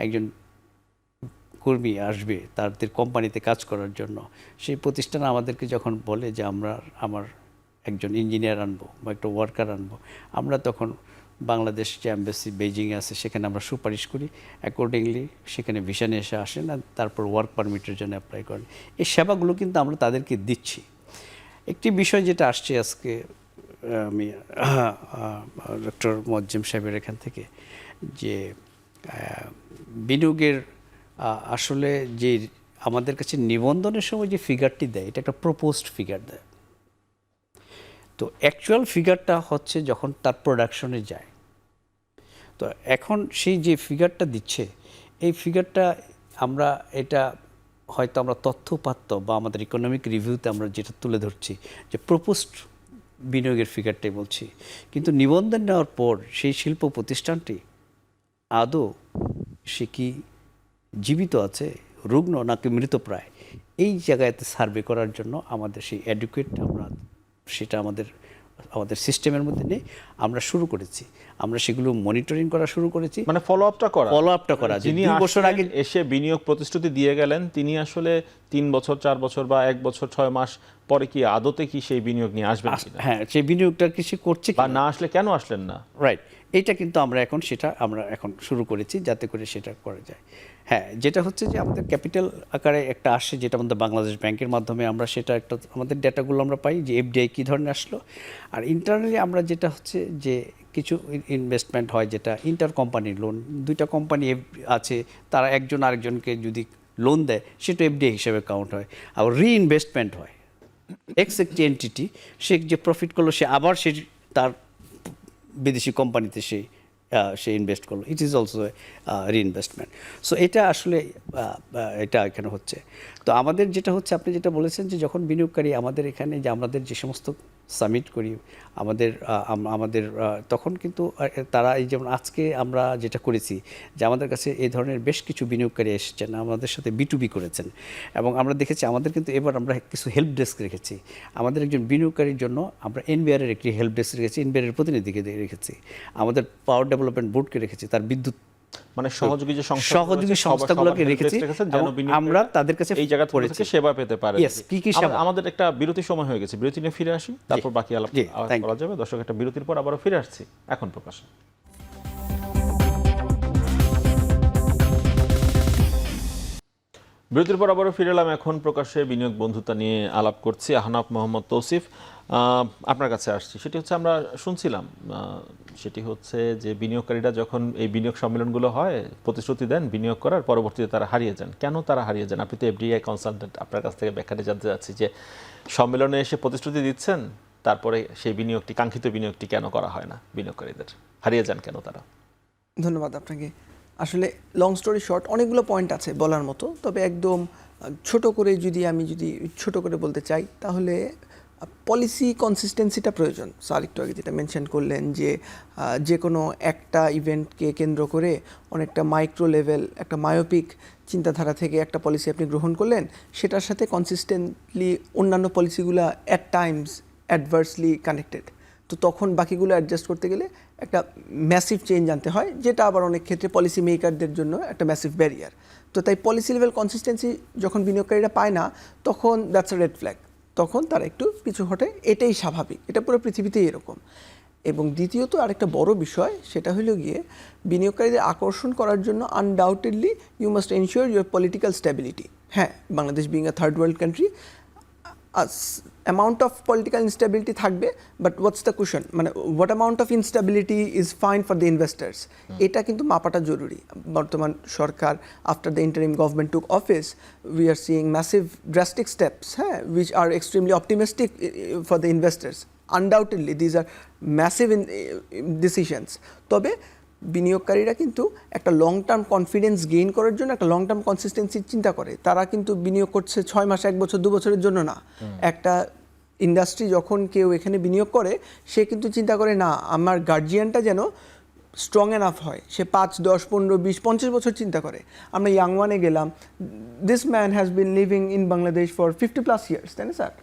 একজন কর্মী আসবে তাদের কোম্পানিতে কাজ করার জন্য, সেই প্রতিষ্ঠান আমাদেরকে যখন বলে যে আমার একজন ইঞ্জিনিয়ার আনবো বা একটা ওয়ার্কার আনবো, আমরা তখন বাংলাদেশ যে অ্যাম্বাসি বেইজিংয়ে আছে সেখানে আমরা সুপারিশ করি, অ্যাকর্ডিংলি সেখানে ভিসা নিয়ে এসে আসেন আর তারপর ওয়ার্ক পারমিটের জন্য অ্যাপ্লাই করেন। এই সেবাগুলো কিন্তু আমরা তাদেরকে দিচ্ছি। একটি বিষয় যেটা আসছে আজকে, আমি ডক্টর মোয়াজ্জেম সাহেবের এখান থেকে, যে বিনিয়োগের আসলে যে আমাদের কাছে নিবন্ধনের সময় যে ফিগারটি দেয়, এটা একটা প্রপোজড ফিগার দেয়। তো অ্যাকচুয়াল ফিগারটা হচ্ছে যখন তার প্রোডাকশনে যায়। তো এখন সেই যে ফিগারটা দিচ্ছে, এই ফিগারটা আমরা এটা হয়তো আমরা তথ্যপাত্য বা আমাদের ইকোনমিক রিভিউতে আমরা যেটা তুলে ধরছি যে প্রপোজড বিনিয়োগের ফিগারটাই বলছি, কিন্তু নিবন্ধন নেওয়ার পর সেই শিল্প প্রতিষ্ঠানটি আদৌ সে কি জীবিত আছে, রুগ্ন নাকি মৃতপ্রায়, এই জায়গাতে সার্ভে করার জন্য আমাদের সেই অ্যাডুকেট আমরা সেটা আমাদের আমাদের সিস্টেমের মধ্যে নেই, আমরা শুরু করেছি, আমরা সেগুলো মনিটরিং করা শুরু করেছি, মানে ফলো আপটা করা, যে যিনি 2 বছর আগে এসে বিনিয়োগ প্রতিশ্রুতি দিয়ে গেলেন তিনি আসলে 3 বছর 4 বছর বা 1 বছর 6 মাস পরে কি আদতে কি সেই বিনিয়োগ নিয়ে আসবেন কিনা, হ্যাঁ সেই বিনিয়োগটা কিছু করছে বা না আসলে কেন আসলেন না? রাইট, এইটা কিন্তু আমরা এখন শুরু করেছি যাতে করে সেটা করা যায়। হ্যাঁ, যেটা হচ্ছে যে আমাদের ক্যাপিটাল আকারে একটা আসে, যেটা আমাদের বাংলাদেশ ব্যাংকের মাধ্যমে আমরা সেটা একটা আমাদের ডেটাগুলো আমরা পাই যে এফডিআই কী ধরনের আসলো। আর ইন্টারনালি আমরা যেটা হচ্ছে যে কিছু ইনভেস্টমেন্ট হয় যেটা ইন্টার কোম্পানির লোন, 2টা কোম্পানি আছে, তারা একজন আরেকজনকে যদি লোন দেয় সেটা এফডিআই হিসেবে কাউন্ট হয়। আবার রিইনভেস্টমেন্ট হয়, একটি এন্টিটি সে যে প্রফিট করলো সে আবার সে তার বিদেশি কোম্পানিতে সে ইনভেস্ট করলো, it is also reinvestment. So এটা আসলে এটা এখানে হচ্ছে। তো আমাদের যেটা হচ্ছে, আপনি যেটা বলেছেন যে যখন বিনিয়োগকারী আমাদের এখানে যে আমাদের যে সমস্ত সামিট করি আমাদের তখন কিন্তু তারা এই যেমন আজকে আমরা যেটা করেছি যে আমাদের কাছে এই ধরনের বেশ কিছু বিনিয়োগকারী এসেছেন, আমাদের সাথে B2B করেছেন, এবং আমরা দেখেছি আমাদের কিন্তু এবার আমরা কিছু হেল্প ডেস্ক রেখেছি। আমাদের একজন বিনিয়োগকারীর জন্য আমরা NBR এর একটি হেল্প ডেস্ক রেখেছি, NBR এর প্রতিনিধিকে রেখেছি, আমাদের পাওয়ার ডেভেলপমেন্ট বোর্ডকে রেখেছি, তার বিদ্যুৎ মানে সহযোগী সংস্থাগুলোকে রেখেছি, আমরা তাদের কাছে এই জায়গা থেকে সেবা পেতে পারে। কি সেবা। আমাদের একটা বিরতি সময় হয়ে গেছে, বিরতি নিয়ে ফিরে আসি, তারপর বাকি আলাপ করা যাবে। দর্শক, একটা বিরতির পর আবারও ফিরে আসছি এখন প্রকাশে। বিরতির পর আবারও ফিরে এলাম এখন প্রকাশ্যে। বিনিয়োগ বন্ধুতা নিয়ে আলাপ করছি। আহনাফ মোহাম্মদ তৌসিফ, আপনার কাছে আসছি। সেটি হচ্ছে আমরা শুনছিলাম, সেটি হচ্ছে যে বিনিয়োগকারীরা যখন এই বিনিয়োগ সম্মেলনগুলো হয় প্রতিশ্রুতি দেন বিনিয়োগ করার, পরবর্তীতে তারা হারিয়ে যান। কেন তারা হারিয়ে যান? আপনি তো এফডিআই কনসালটেন্ট, আপনার কাছ থেকে ব্যাখ্যাটা জানতে চাচ্ছি যে সম্মেলনে এসে প্রতিশ্রুতি দিচ্ছেন, তারপরে সেই বিনিয়োগটি, কাঙ্ক্ষিত বিনিয়োগটি কেন করা হয় না? বিনিয়োগকারীদের হারিয়ে যান কেন তারা? ধন্যবাদ আপনাকে। আসলে লং স্টোরি শর্ট, অনেকগুলো পয়েন্ট আছে বলার মতো, তবে একদম ছোট করে আমি ছোট করে বলতে চাই, তাহলে পলিসি কনসিস্টেন্সিটা প্রয়োজন। স্যার একটু আগে যেটা মেনশন করলেন যে কোনো একটা ইভেন্টকে কেন্দ্র করে অনেকটা মাইক্রো লেভেল, একটা মায়োপিক চিন্তাধারা থেকে একটা পলিসি আপনি গ্রহণ করলেন, সেটার সাথে কনসিস্টেন্টলি অন্যান্য পলিসিগুলো অ্যাট টাইমস অ্যাডভার্সলি কানেক্টেড, তো তখন বাকিগুলো অ্যাডজাস্ট করতে গেলে একটা ম্যাসিভ চেঞ্জ আনতে হয়, যেটা আবার অনেক ক্ষেত্রে পলিসি মেকারদের জন্য একটা ম্যাসিভ ব্যারিয়ার। তো তাই পলিসি লেভেল কনসিস্টেন্সি যখন বিনিয়োগকারীরা পায় না, তখন দ্যাটস আ রেড ফ্ল্যাগ, তখন তারা একটু পিছু হটে। এটাই স্বাভাবিক, এটা পুরো পৃথিবীতেই এরকম। এবং দ্বিতীয়ত আরেকটা বড় বিষয়, সেটা হলো গিয়ে বিনিয়োগকারীদের আকর্ষণ করার জন্য undoubtedly you must ensure your political stability. হ্যাঁ, Bangladesh being a third world country, amount of political instability থাকবে, বাট হোয়াটস দ্য কোয়েশন, মানে what amount of instability is fine for the investors, এটা কিন্তু মাপাটা জরুরি। বর্তমান সরকার, after the interim government took office, we are seeing massive drastic steps, হ্যাঁ, which are extremely optimistic for the investors. Undoubtedly these are massive decisions. তবে বিনিয়োগকারীরা কিন্তু একটা লং টার্ম কনফিডেন্স গেইন করার জন্য একটা লং টার্ম কনসিস্টেন্সির চিন্তা করে। তারা কিন্তু বিনিয়োগ করছে 6 মাস, 1 বছর, 2 বছরের জন্য না। একটা ইন্ডাস্ট্রি যখন কেউ এখানে বিনিয়োগ করে, সে কিন্তু চিন্তা করে না আমার গার্জিয়ানটা যেন স্ট্রং এনাফ হয়, সে 5, 10, 15, 20, 50 বছর চিন্তা করে। আমরা ইয়াং ওয়ানে গেলাম, this man has been living in Bangladesh for 50+ years, তাই না স্যার?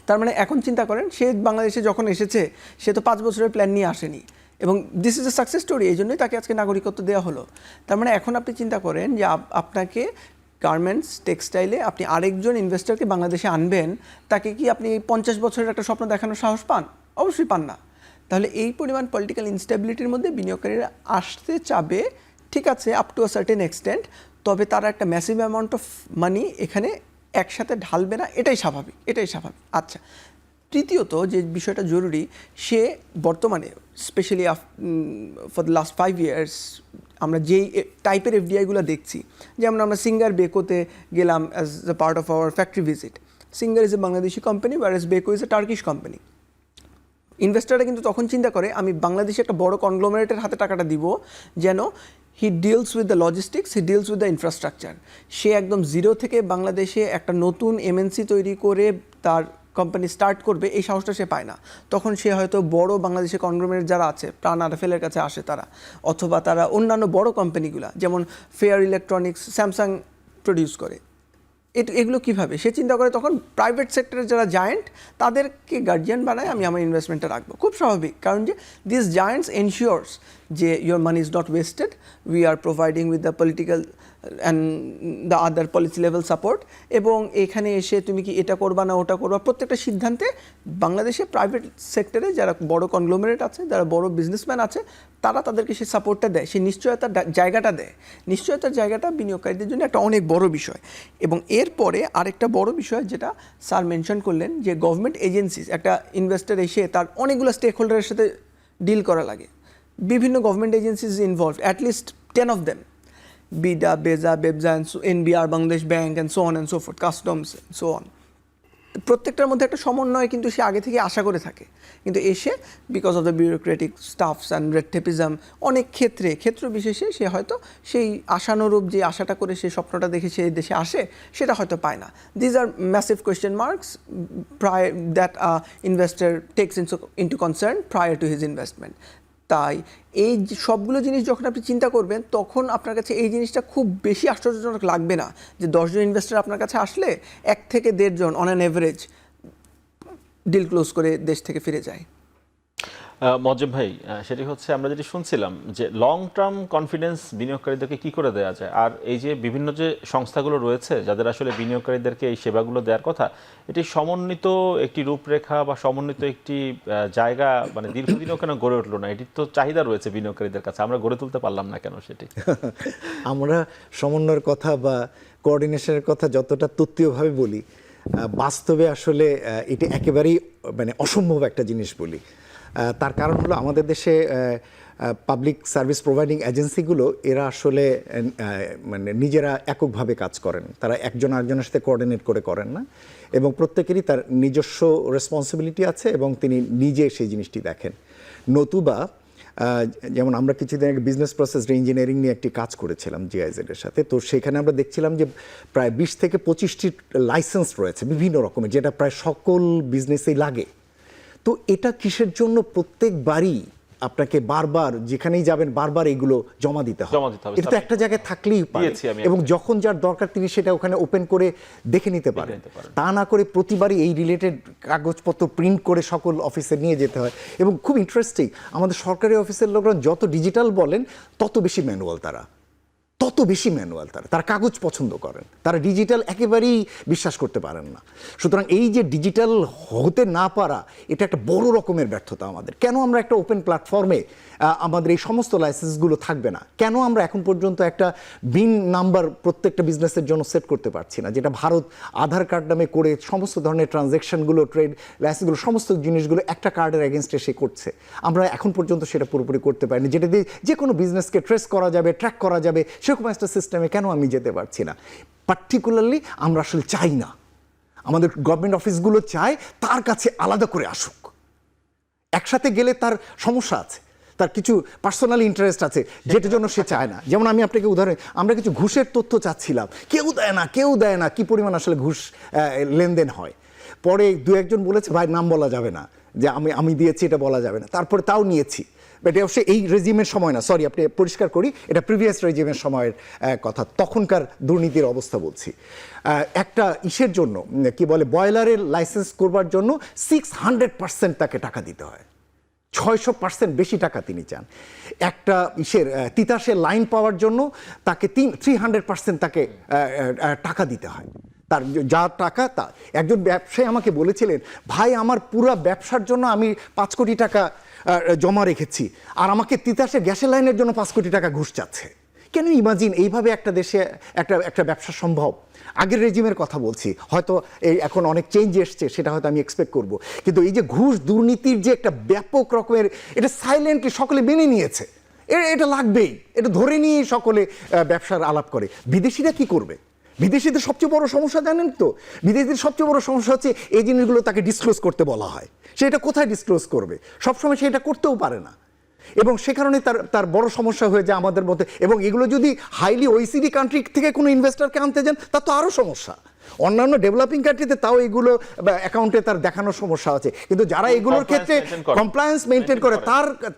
তার মানে এখন চিন্তা করেন, সে বাংলাদেশে যখন এসেছে সে তো 5 বছরের প্ল্যান নিয়ে আসেনি, এবং this is a success story, এই জন্যই তাকে আজকে নাগরিকত্ব দেওয়া হলো। তার মানে এখন আপনি চিন্তা করেন যে আপনাকে গার্মেন্টস, টেক্সটাইলে আপনি আরেকজন ইনভেস্টরকে বাংলাদেশে আনবেন, তাকে কি আপনি 50 বছরের একটা স্বপ্ন দেখানোর সাহস পান? অবশ্যই পান না। তাহলে এই পরিমাণ পলিটিক্যাল ইনস্টেবিলিটির মধ্যে বিনিয়োগকারীরা আসতে চাবে, ঠিক আছে, up to a certain extent, তবে তারা একটা ম্যাসিভ অ্যামাউন্ট অফ মানি এখানে একসাথে ঢালবে না, এটাই স্বাভাবিক, এটাই স্বাভাবিক। আচ্ছা, তৃতীয়ত যে বিষয়টা জরুরি, সে বর্তমানে specially for the last 5 years আমরা যেই টাইপের এফডিআইগুলো দেখছি, যেমন আমরা সিঙ্গার বেকোতে গেলাম as a part of our factory visit. Singer is a Bangladeshi company, Wares Beko is a Turkish company. ইনভেস্টাররা কিন্তু তখন চিন্তা করে আমি বাংলাদেশে একটা বড় কনগ্লোমারেটের হাতে টাকাটা দিব, যেন he deals with the logistics, he deals with the infrastructure. সে একদম জিরো থেকে বাংলাদেশে একটা নতুন এমএনসি তৈরি করে তার কোম্পানি স্টার্ট করবে, এই সাহসটা সে পায় না। তখন সে হয়তো বড় বাংলাদেশে কনগ্লোমারেট যারা আছে, প্রাণ আরএফএলের কাছে আসে তারা, অথবা তারা অন্যান্য বড় কোম্পানিগুলা যেমন ফেয়ার ইলেকট্রনিক্স, স্যামসাং প্রডিউস করে, এগুলো কিভাবে সে চিন্তা করে, তখন প্রাইভেট সেক্টরের যারা জায়েন্ট তাদেরকে গার্জিয়ান বানায় আমি আমার ইনভেস্টমেন্টটা রাখবো। খুব স্বাভাবিক, কারণ যে দিস জায়েন্টস এনশিওরস যে your money is not wasted, we are providing with the political and the other policy level support, এবং এখানে এসে তুমি কি এটা করবা না ওটা করবা, প্রত্যেকটা সিদ্ধান্তে বাংলাদেশে প্রাইভেট সেক্টরে যারা বড় কনগ্লোমারেট আছে, যারা বড় বিজনেসম্যান আছে, তারা তাদেরকে সেই সাপোর্টটা দেয়, সেই নিশ্চয়তার জায়গাটা দেয়। নিশ্চয়তার জায়গাটা বিনিয়োগকারীদের জন্য একটা অনেক বড় বিষয়। এবং এরপরে আরেকটা বড় বিষয় যেটা স্যার মেনশন করলেন, যে গভর্নমেন্ট এজেন্সিস, একটা ইনভেস্টর এসে তার অনেকগুলো স্টেক হোল্ডারের সাথে ডিল করা লাগে, বিভিন্ন government agencies involved, at least 10 of them, BIDA, BEZA, BEPZA, NBR, Bangladesh bank and so on and so forth, customs so on. প্রত্যেকটার মধ্যে একটা সমন্বয় কিন্তু সে আগে থেকে আশা করে থাকে, কিন্তু এসে because of the bureaucratic stuffs and red tapism অনেক ক্ষেত্র বিশেষে সে হয়তো সেই আশানুরূপ যে আশাটা করে সে স্বপ্নটা দেখে সে দেশে আসে সেটা হয়তো পায় না। These are massive question marks প্রায় that investor takes into concern prior to his investment. তাই এই সবগুলো জিনিস যখন আপনি চিন্তা করবেন, তখন আপনার কাছে এই জিনিসটা খুব বেশি আশ্চর্যজনক লাগবে না যে 10 জন ইনভেস্টর আপনার কাছে আসলে 1 থেকে 1.5 জন on an average deal close করে দেশ থেকে ফিরে যায়। মজ্জেম ভাই, সেটি হচ্ছে আমরা যেটি শুনছিলাম যে লং টার্ম কনফিডেন্স বিনিয়োগকারীদেরকে কি করে দেওয়া যায়, আর এই যে বিভিন্ন যে সংস্থাগুলো রয়েছে যাদের আসলে বিনিয়োগকারীদেরকে এই সেবাগুলো দেওয়ার কথা, এটি সমন্বিত একটি রূপরেখা বা সমন্বিত একটি জায়গা মানে দীর্ঘদিনও কেন গড়ে উঠলো না? এটির তো চাহিদা রয়েছে বিনিয়োগকারীদের কাছে, আমরা গড়ে তুলতে পারলাম না কেন সেটি? আমরা সমন্বয়ের কথা বা কোঅর্ডিনেশনের কথা যতটা তত্ত্বীয়ভাবে বলি, বাস্তবে আসলে এটা একেবারেই মানে অসম্ভব একটা জিনিস বলি। তার কারণ হলো আমাদের দেশে পাবলিক সার্ভিস প্রোভাইডিং এজেন্সিগুলো এরা আসলে মানে নিজেরা এককভাবে কাজ করেন, তারা একজন আরেকজনের সাথে কোঅর্ডিনেট করে করেন না, এবং প্রত্যেকেরই তার নিজস্ব রেসপন্সিবিলিটি আছে এবং তিনি নিজে সেই জিনিসটি দেখেন। নতুবা যেমন আমরা কিছুদিন আগে বিজনেস প্রসেস রি-ইঞ্জিনিয়ারিং নিয়ে একটি কাজ করেছিলাম জিআইজেড এর সাথে, তো সেখানে আমরা দেখছিলাম যে প্রায় 20 থেকে 25টি লাইসেন্স রয়েছে বিভিন্ন রকমের, যেটা প্রায় সকল বিজনেসেই লাগে। তো এটা কিসের জন্য প্রত্যেকবারই আপনাকে বারবার যেখানেই যাবেন বারবার এগুলো জমা দিতে হবে? এটা তো একটা জায়গায় থাকলেই পারে, এবং যখন যার দরকার তিনি সেটা ওখানে ওপেন করে দেখে নিতে পারেন। তা না করে প্রতিবারই এই রিলেটেড কাগজপত্র প্রিন্ট করে সকল অফিসে নিয়ে যেতে হয়। এবং খুব ইন্টারেস্টিং, আমাদের সরকারি অফিসের লোকরা যত ডিজিটাল বলেন তত বেশি ম্যানুয়াল, তারা কাগজ পছন্দ করেন, তারা ডিজিটাল একেবারেই বিশ্বাস করতে পারেন না। সুতরাং এই যে ডিজিটাল হতে না পারা, এটা একটা বড় রকমের ব্যর্থতা আমাদের। কেন আমরা একটা ওপেন প্ল্যাটফর্মে আমাদের এই সমস্ত লাইসেন্সগুলো থাকবে না? কেন আমরা এখন পর্যন্ত একটা বিন নাম্বার প্রত্যেকটা বিজনেসের জন্য সেট করতে পারছি না, যেটা ভারত আধার কার্ড নামে করে সমস্ত ধরনের ট্রানজ্যাকশনগুলো, ট্রেড লাইসেন্সগুলো, সমস্ত জিনিসগুলো একটা কার্ডের এগেনস্টে সে করছে? আমরা এখন পর্যন্ত সেটা পুরোপুরি করতে পারিনি, যেটা দিয়ে যে কোনো বিজনেসকে ট্রেস করা যাবে, ট্র্যাক করা যাবে, সেরকম একটা সিস্টেমে কেন আমি যেতে পারছি না? পার্টিকুলারলি আমরা আসলে চাই না, আমাদের গভর্নমেন্ট অফিসগুলো চায় তার কাছে আলাদা করে আসুক। একসাথে গেলে তার সমস্যা আছে, তার কিছু পার্সোনাল ইন্টারেস্ট আছে, যেটার জন্য সে চায় না। যেমন আমি আপনাকে উদাহরণ, আমরা কিছু ঘুষের তথ্য চাচ্ছিলাম, কেউ দেয় না কি পরিমাণ আসলে ঘুষ লেনদেন হয়। পরে 2-1 জন বলেছে ভাই নাম বলা যাবে না, যে আমি দিয়েছি এটা বলা যাবে না, তারপরে তাও নিয়েছি। এটা অবশ্যই এই রেজিমের সময় না, সরি আপনি পরিষ্কার করি, এটা প্রিভিয়াস রেজিমের সময়ের কথা, তখনকার দুর্নীতির অবস্থা বলছি। একটা ইসের জন্য কি বলে, বয়লারের লাইসেন্স করবার জন্য 600% তাকে টাকা দিতে হয়, 600% বেশি টাকা তিনি চান। একটা তিতাসের লাইন পাওয়ার জন্য তাকে 300% তাকে টাকা দিতে হয়, তার যা টাকা তা। একজন ব্যবসায়ী আমাকে বলেছিলেন, ভাই আমার পুরো ব্যবসার জন্য আমি 5 কোটি টাকা জমা রেখেছি, আর আমাকে তিতাসের গ্যাসের লাইনের জন্য 5 কোটি টাকা ঘুষ চাচ্ছে। কেন ইমাজিন এইভাবে একটা দেশে একটা ব্যবসা সম্ভব? আগের রেজিমের কথা বলছি, হয়তো এই এখন অনেক চেঞ্জ এসছে, সেটা হয়তো আমি এক্সপেক্ট করব, কিন্তু এই যে ঘুষ দুর্নীতির যে একটা ব্যাপক রকমের, এটা সাইলেন্টলি সকলে মেনে নিয়েছে, এটা লাগবেই, এটা ধরে নিয়ে সকলে ব্যবসার আলাপ করে। বিদেশিরা কি করবে? বিদেশিদের সবচেয়ে বড় সমস্যা জানেন তো, বিদেশিদের সবচেয়ে বড় সমস্যা হচ্ছে এই জিনিসগুলো তাকে ডিসক্লোজ করতে বলা হয়, সেটা কোথায় ডিসক্লোজ করবে? সবসময় সেটা করতেও পারে না, এবং সে কারণে তার বড় সমস্যা হয়ে যায় আমাদের মধ্যে। এবং এগুলো যদি হাইলি OECD কান্ট্রি থেকে কোনো ইনভেস্টরকে আনতে যান, তা তো আরও সমস্যা। অন্যান্য ডেভেলপিং কান্ট্রিতে তাও এগুলো অ্যাকাউন্টে তার দেখানোর সমস্যা আছে, কিন্তু যারা এগুলোর ক্ষেত্রে কমপ্লায়েন্স মেনটেন করে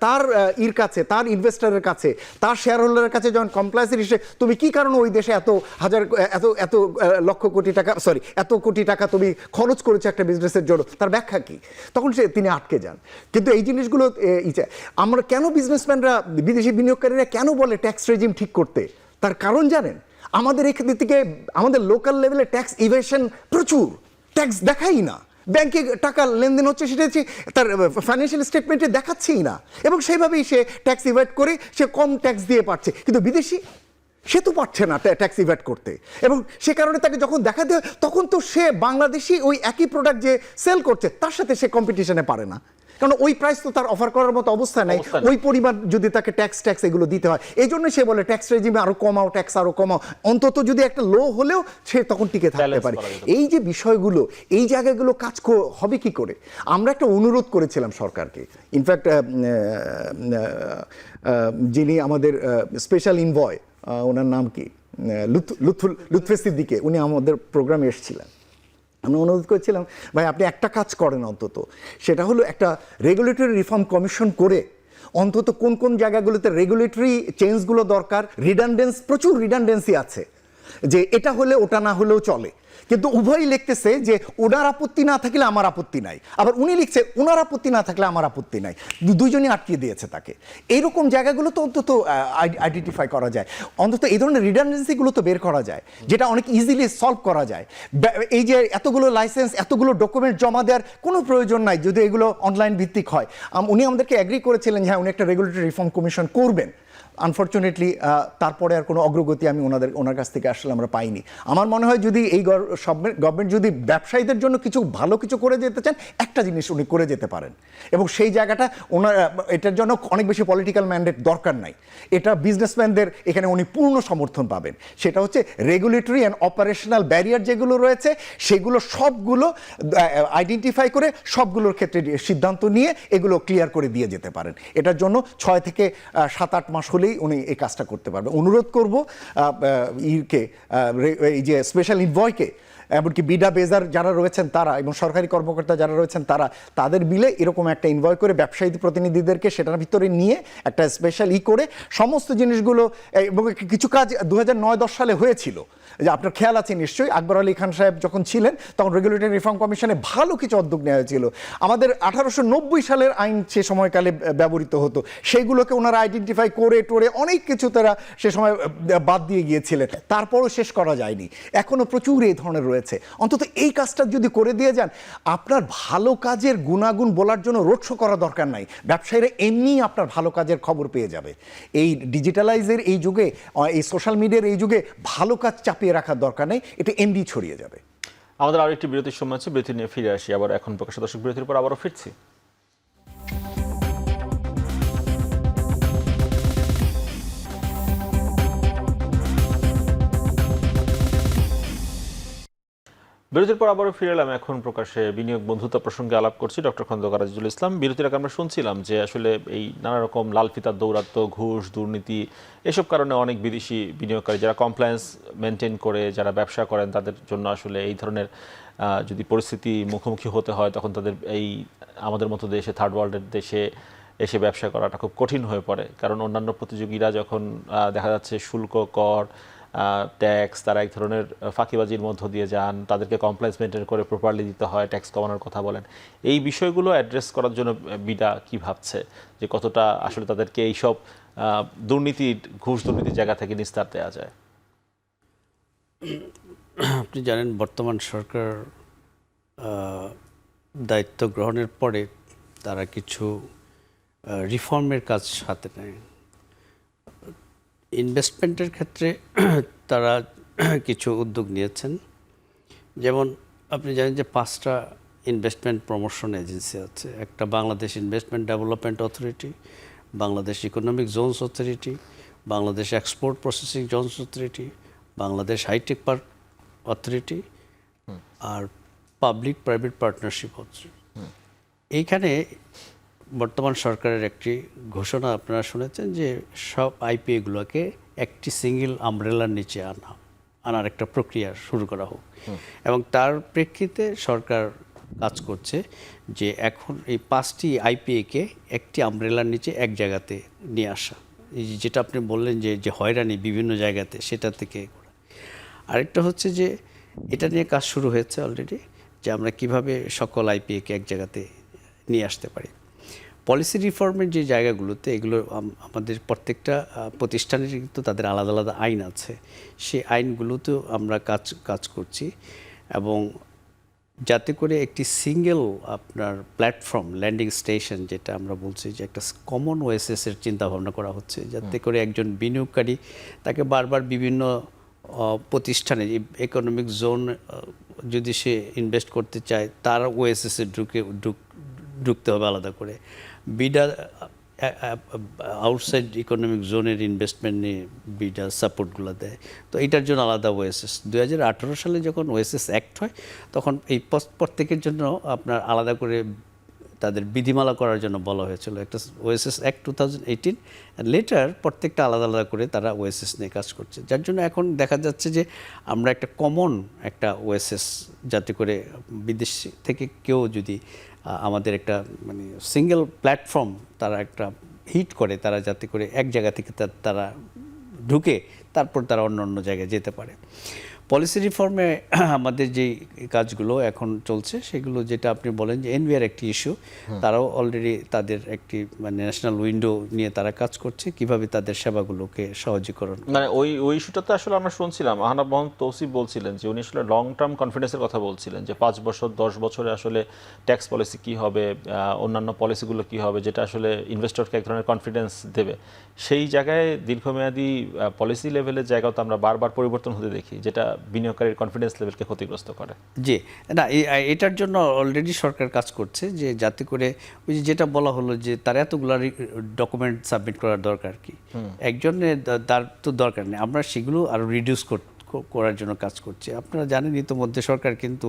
তার ইর কাছে, তার ইনভেস্টরের কাছে, তার শেয়ার হোল্ডারের কাছে যখন কমপ্লায়েন্সের হিসেবে তুমি কি কারণে ওই দেশে এত লক্ষ কোটি টাকা এত কোটি টাকা তুমি খরচ করেছো একটা বিজনেসের জন্য, তার ব্যাখ্যা কি, তখন তিনি আটকে যান। কিন্তু এই জিনিসগুলো আমরা কেন বিজনেসম্যানরা, বিদেশি বিনিয়োগকারীরা কেন বলে ট্যাক্স রেজিম ঠিক করতে, তার কারণ জানেন? আমাদের এখান থেকে আমাদের লোকাল লেভেলে ট্যাক্স ইভেশন প্রচুর, ট্যাক্স দেখাই না, ব্যাংকে টাকা লেনদেন হচ্ছে সেটা হচ্ছে তার ফাইন্যান্সিয়াল স্টেটমেন্টে দেখাচ্ছেই না, এবং সেইভাবেই সে ট্যাক্স ইভেট করে সে কম ট্যাক্স দিয়ে পাচ্ছে। কিন্তু বিদেশি সে তো পারছে না ট্যাক্স ইভেট করতে, এবং সে কারণে তাকে যখন দেখা দেয় তখন তো সে বাংলাদেশি ওই একই প্রোডাক্ট যে সেল করছে তার সাথে সে কম্পিটিশনে পারে না, কারণ ওই প্রাইস তো তার অফার করার মতো অবস্থা নেই ওই পরিমাণ যদি তাকে ট্যাক্স এগুলো দিতে হয়। এই জন্য সে বলে ট্যাক্স রেজিমে আরো কমাও, ট্যাক্স আরো কমাও, অন্তত যদি একটা লো হলেও সে তখন টিকে থাকতে পারে। এই যে বিষয়গুলো, এই জায়গাগুলো কাজ হবে কি করে? আমরা একটা অনুরোধ করেছিলাম সরকারকে, ইনফ্যাক্ট যিনি আমাদের স্পেশাল ইনভয়, ওনার নাম কি, লুৎফে সিদ্দিকে, উনি আমাদের প্রোগ্রামে এসেছিলেন। আমরা অনুরোধ করেছিলাম, ভাই আপনি একটা কাজ করেন অন্তত, সেটা হলো একটা রেগুলেটরি রিফর্ম কমিশন করে অন্তত কোন কোন জায়গাগুলোতে রেগুলেটরি চেঞ্জগুলো দরকার, প্রচুর রিডান্ডেন্সি আছে, যে এটা হলে ওটা না হলেও চলে, কিন্তু উভয়ই লিখতেছে যে ওনার আপত্তি না থাকলে আমার আপত্তি নাই, আবার উনি লিখছে ওনার আপত্তি না থাকলে আমার আপত্তি নাই, দুইজনই আটকিয়ে দিয়েছে তাকে। এইরকম জায়গাগুলো তো অন্তত আইডেন্টিফাই করা যায়, অন্তত এই ধরনের রিডান্ডেন্সিগুলো তো বের করা যায়, যেটা অনেক ইজিলি সলভ করা যায়। এই যে এতগুলো লাইসেন্স, এতগুলো ডকুমেন্ট জমা দেওয়ার কোনো প্রয়োজন নাই যদি এগুলো অনলাইন ভিত্তিক হয়। উনি আমাদেরকে অ্যাগ্রি করেছিলেন যে হ্যাঁ উনি একটা রেগুলেটরি রিফর্ম কমিশন করবেন। আনফর্চুনেটলি তারপরে আর কোনো অগ্রগতি আমি ওনার কাছ থেকে আসলে আমরা পাইনি। আমার মনে হয় যদি এই গভর্নমেন্ট যদি ব্যবসায়ীদের জন্য ভালো কিছু করে যেতে চান, একটা জিনিস উনি করে যেতে পারেন, এবং সেই জায়গাটা এটার জন্য অনেক বেশি পলিটিক্যাল ম্যান্ডেট দরকার নাই, এটা বিজনেসম্যানদের এখানে উনি পূর্ণ সমর্থন পাবেন। সেটা হচ্ছে রেগুলেটরি অ্যান্ড অপারেশনাল ব্যারিয়ার যেগুলো রয়েছে সেগুলো সবগুলো আইডেন্টিফাই করে সবগুলোর ক্ষেত্রে সিদ্ধান্ত নিয়ে এগুলো ক্লিয়ার করে দিয়ে যেতে পারেন। এটার জন্য 6 থেকে 7-8 মাস হলেই উনি এই কাজটা করতে পারবেন। অনুরোধ করব এই যে স্পেশাল ইনভয়কে, এমনকি বিডা বেজার যারা রয়েছেন তারা এবং সরকারি কর্মকর্তা যারা রয়েছেন তাদের মিলে এরকম একটা ইনভয় করে ব্যবসায়ী প্রতিনিধিদেরকে সেটার ভিতরে নিয়ে একটা স্পেশাল করে সমস্ত জিনিসগুলো, এবং কিছু কাজ 2009-10 সালে হয়েছিল, যে আপনার খেয়াল আছে নিশ্চয়ই, আকবর আলী খান সাহেব যখন ছিলেন তখন রেগুলেটরি রিফর্ম কমিশনে ভালো কিছু উদ্যোগ নেওয়া হয়েছিল। আমাদের 1890 সালের আইন সে সময়কালে ব্যবহৃত হতো, সেইগুলোকে ওনারা আইডেন্টিফাই করে টোরে অনেক কিছু তারা সে সময় বাদ দিয়ে গিয়েছিলেন, তারপরও শেষ করা যায়নি, এখনো প্রচুর এই ধরনের রয়েছে। অন্তত এই কাজটা যদি করে দিয়ে যান, আপনার ভালো কাজের গুণাগুণ বলার জন্য রোড শো করা দরকার নাই, ব্যবসায়ীরা এমনি আপনার ভালো কাজের খবর পেয়ে যাবে। এই ডিজিটালাইজের এই যুগে, এই সোশ্যাল মিডিয়ার এই যুগে ভালো কাজ চাপিয়ে রাখার দরকার নেই, এটা এমনি ছড়িয়ে যাবে। আমাদের আরো একটি বিরতির সময় আছে, বিরতি নিয়ে ফিরে আসি আবার। এখন প্রকাশিত দর্শক বিরতির পর আবারও ফিরছি। বিরতির পর আবারও ফিরে এলাম। এখন প্রকাশে বিনিয়োগ বন্ধুত্ব প্রসঙ্গে আলাপ করছি ডক্টর খন্দকার আজিজুল ইসলাম। বিরতির আগে আমরা শুনছিলাম যে আসলে এই নানা রকম লাল ফিতার দৌরাত্ম, ঘুষ, দুর্নীতি, এসব কারণে অনেক বিদেশি বিনিয়োগকারী যারা কমপ্লায়েন্স মেনটেন করে যারা ব্যবসা করেন তাদের জন্য আসলে এই ধরনের যদি পরিস্থিতি মুখোমুখি হতে হয় তখন তাদের এই আমাদের মতো দেশে, থার্ড ওয়ার্ল্ডের দেশে এসে ব্যবসা করাটা খুব কঠিন হয়ে পড়ে। কারণ অন্যান্য প্রতিযোগীরা যখন দেখা যাচ্ছে শুল্ক, কর, ট্যাক্স, তারা এক ধরনের ফাঁকিবাজির মধ্য দিয়ে যান, তাদেরকে কমপ্লায়েন্স মেনটেন করে প্রপারলি দিতে হয়, ট্যাক্স কমানোর কথা বলেন। এই বিষয়গুলো অ্যাড্রেস করার জন্য বিডা কি ভাবছে, যে কতটা আসলে তাদেরকে এইসব দুর্নীতি, ঘুষ দুর্নীতির জায়গা থেকে নিস্তার দেওয়া যায়? আপনি জানেন বর্তমান সরকার দায়িত্ব গ্রহণের পরে তারা কিছু রিফর্মের কাজ হাতে নেয়। ইনভেস্টমেন্টের ক্ষেত্রে তারা কিছু উদ্যোগ নিয়েছেন, যেমন আপনি জানেন যে 5টা ইনভেস্টমেন্ট প্রমোশন এজেন্সি আছে। একটা Bangladesh investment development authority, Bangladesh economic zones authority, Bangladesh export processing zones authority, Bangladesh high tech park authority, আর পাবলিক প্রাইভেট পার্টনারশিপ অথরিটি। এইখানে বর্তমান সরকারের একটি ঘোষণা আপনারা শুনেছেন যে সব আইপিএগুলোকে একটি সিঙ্গেল আমব্রেলার নিচে আনার একটা প্রক্রিয়া শুরু করা হোক। এবং তার প্রেক্ষিতে সরকার কাজ করছে যে এখন এই 5টি আইপিএকে একটি আমব্রেলার নিচে এক জায়গাতে নিয়ে আসা, এই যেটা আপনি বললেন যে হয়রানি বিভিন্ন জায়গাতে, সেটা থেকে করা। আরেকটা হচ্ছে যে এটা নিয়ে কাজ শুরু হয়েছে অলরেডি, যে আমরা কিভাবে সকল আইপিএকে এক জায়গাতে নিয়ে আসতে পারি। পলিসি রিফর্মের যে জায়গাগুলোতে, এগুলো আমাদের প্রত্যেকটা প্রতিষ্ঠানের কিন্তু তাদের আলাদা আলাদা আইন আছে, সেই আইনগুলোতেও আমরা কাজ করছি, এবং যাতে করে একটি সিঙ্গেল আপনার প্ল্যাটফর্ম ল্যান্ডিং স্টেশন, যেটা আমরা বলছি যে একটা কমন ওএসএসের চিন্তাভাবনা করা হচ্ছে, যাতে করে একজন বিনিয়োগকারী তাকে বারবার বিভিন্ন প্রতিষ্ঠানে ইকোনমিক জোন যদি সে ইনভেস্ট করতে চায়, তার ওএসএসে ঢুকতে হবে আলাদা করে। বিডা আউটসাইড ইকোনমিক জোনের ইনভেস্টমেন্ট নিয়ে বিডা সাপোর্টগুলো দেয়, তো এটার জন্য আলাদা ওএসএস। 2018 সালে যখন ওএসএস অ্যাক্ট হয়, তখন এই প্রত্যেকের জন্য আপনার আলাদা করে তাদের বিধিমালা করার জন্য বলা হয়েছিল, একটা ওএসএস অ্যাক্ট 2018, লেটার প্রত্যেকটা আলাদা আলাদা করে তারা ওএসএস নিয়ে কাজ করছে, যার জন্য এখন দেখা যাচ্ছে যে আমরা একটা কমন একটা ওএসএস, যাতে করে বিদেশ থেকে কেউ যদি আমাদের একটা মানে সিঙ্গেল প্ল্যাটফর্ম তারা একটা হিট করে, তারা যাতে করে এক জায়গা থেকে তারা ঢুকে তারপর তারা অন্য অন্য জায়গায় যেতে পারে। পলিসি রিফর্মে আমাদের যে কাজগুলো এখন চলছে, সেগুলো যেটা আপনি বলেন যে এনবিআর একটি ইস্যু, তারাও অলরেডি তাদের একটি মানে ন্যাশনাল উইন্ডো নিয়ে তারা কাজ করছে, কিভাবে তাদের সেবাগুলোকে সহজীকরণ। মানে ওই ইস্যুটাতে আসলে আমরা শুনছিলাম আহনাব মোহাম্মদ তৌসিফ বলছিলেন যে উনি আসলে লং টার্ম কনফিডেন্সের কথা বলছিলেন, যে 5 বছর 10 বছরে আসলে ট্যাক্স পলিসি কি হবে, অন্যান্য পলিসিগুলো কি হবে, যেটা আসলে ইনভেস্টরকে এক ধরনের কনফিডেন্স দেবে। সেই জায়গায় দীর্ঘমেয়াদী পলিসি লেভেলের জায়গাও তো আমরা বারবার পরিবর্তন হতে দেখি, যেটা বিনিয়োগকারীর কনফিডেন্স লেভেলকে ক্ষতিগ্রস্ত করে। জি, না এটার জন্য অলরেডি সরকার কাজ করছে, যে যাতে করে ওই যেটা বলা হলো যে তার এতগুলো ডকুমেন্ট সাবমিট করার দরকার কি, একজনের তার তো দরকার নেই, আমরা সেগুলো আরও রিডিউস করার জন্য কাজ করছি। আপনারা জানেন ইতিমধ্যে সরকার কিন্তু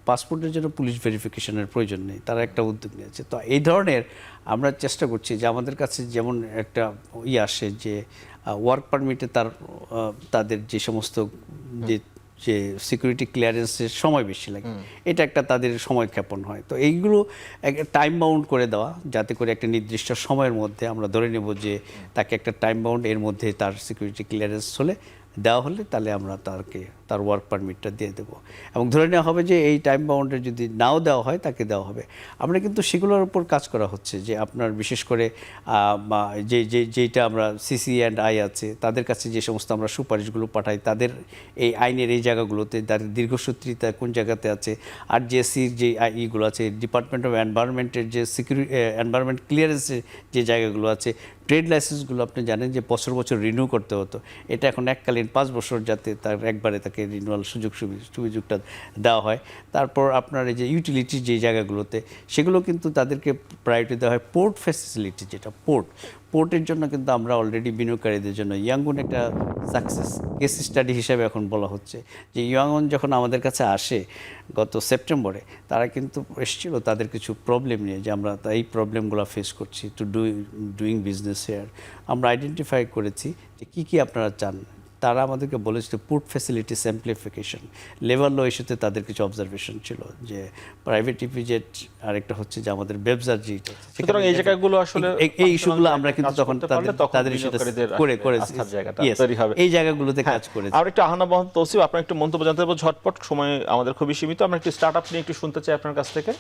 পাসপোর্টের জন্য পুলিশ ভেরিফিকেশনের প্রয়োজন নেই, তারা একটা উদ্যোগ নিয়েছে। তো এই ধরনের আমরা চেষ্টা করছি যে আমাদের কাছে যেমন একটা আসে যে ওয়ার্ক পারমিটে তাদের যে সমস্ত যে সিকিউরিটি ক্লিয়ারেন্সের সময় বেশি লাগে, এটা একটা তাদের সময় ক্ষেপণ হয়। তো এইগুলো টাইম বাউন্ড করে দেওয়া, যাতে করে একটা নির্দিষ্ট সময়ের মধ্যে আমরা ধরে নেব যে তাকে একটা টাইম বাউন্ড, এর মধ্যে তার সিকিউরিটি ক্লিয়ারেন্স দেওয়া হলে তাহলে আমরা তার ওয়ার্ক পারমিটটা দিয়ে দেবো, এবং ধরে নেওয়া হবে যে এই টাইম বাউন্ডে যদি নাও দেওয়া হয় তাকে দেওয়া হবে। আমরা কিন্তু সেগুলোর উপর কাজ করা হচ্ছে, যে আপনার বিশেষ করে যেটা আমরা CC&I আছে, তাদের কাছে যে সমস্ত আমরা সুপারিশগুলো পাঠাই, তাদের এই আইনের এই জায়গাগুলোতে তাদের দীর্ঘসূত্রিতা কোন জায়গাতে আছে, আর JSCর যে ইগুলো আছে, ডিপার্টমেন্ট অফ এনভায়রনমেন্টের যে এনভায়রনমেন্ট ক্লিয়ারেন্সের যে জায়গাগুলো আছে, ট্রেড লাইসেন্সগুলো আপনি জানেন যে বছর বছর রিনিউ করতে হতো, এটা এখন এককালীন 5 বছর, যাতে তার একবারে তাকে রিনিউয়াল সুযোগটা দেওয়া হয়। তারপর আপনার এই যে ইউটিলিটির যে জায়গাগুলোতে, সেগুলো কিন্তু তাদেরকে প্রায়োরিটি দেওয়া হয়। পোর্ট ফ্যাসিলিটি, যেটা পোর্টের জন্য কিন্তু আমরা অলরেডি বিনিয়োগকারীদের জন্য ইয়াঙ্গুন একটা সাকসেস কেস স্টাডি হিসাবে এখন বলা হচ্ছে, যে ইয়াঙ্গুন যখন আমাদের কাছে আসে গত সেপ্টেম্বরে, তারা কিন্তু এসেছিল তাদের কিছু প্রবলেম নিয়ে, যে আমরা এই প্রবলেমগুলো ফেস করছি ডুইং বিজনেস হেয়ার। আমরা আইডেন্টিফাই করেছি যে কী আপনারা চান। তারা আমাদেরকে বলেছিল port facility simplification, labour law ইস্যুতে তাদের কিছু অবজারভেশন ছিল, যে প্রাইভেট ইপিজেড, আরেকটা হচ্ছে যে আমাদের ব্যবসার যেটা, সুতরাং এই জায়গাগুলো আসলে এই ইস্যুগুলো আমরা কিন্তু তখন তাদের ইস্যুটা করে এই জায়গাগুলোতে কাজ করে। আর একটু আহনাব মোহাম্মদ তৌসিফ, আপনার একটু মন্তব্য জানতে পারবো, ঝটপট, সময় আমাদের খুবই সীমিত। আমরা একটু স্টার্টআপ নিয়ে একটু শুনতে চাই আপনার কাছ থেকে।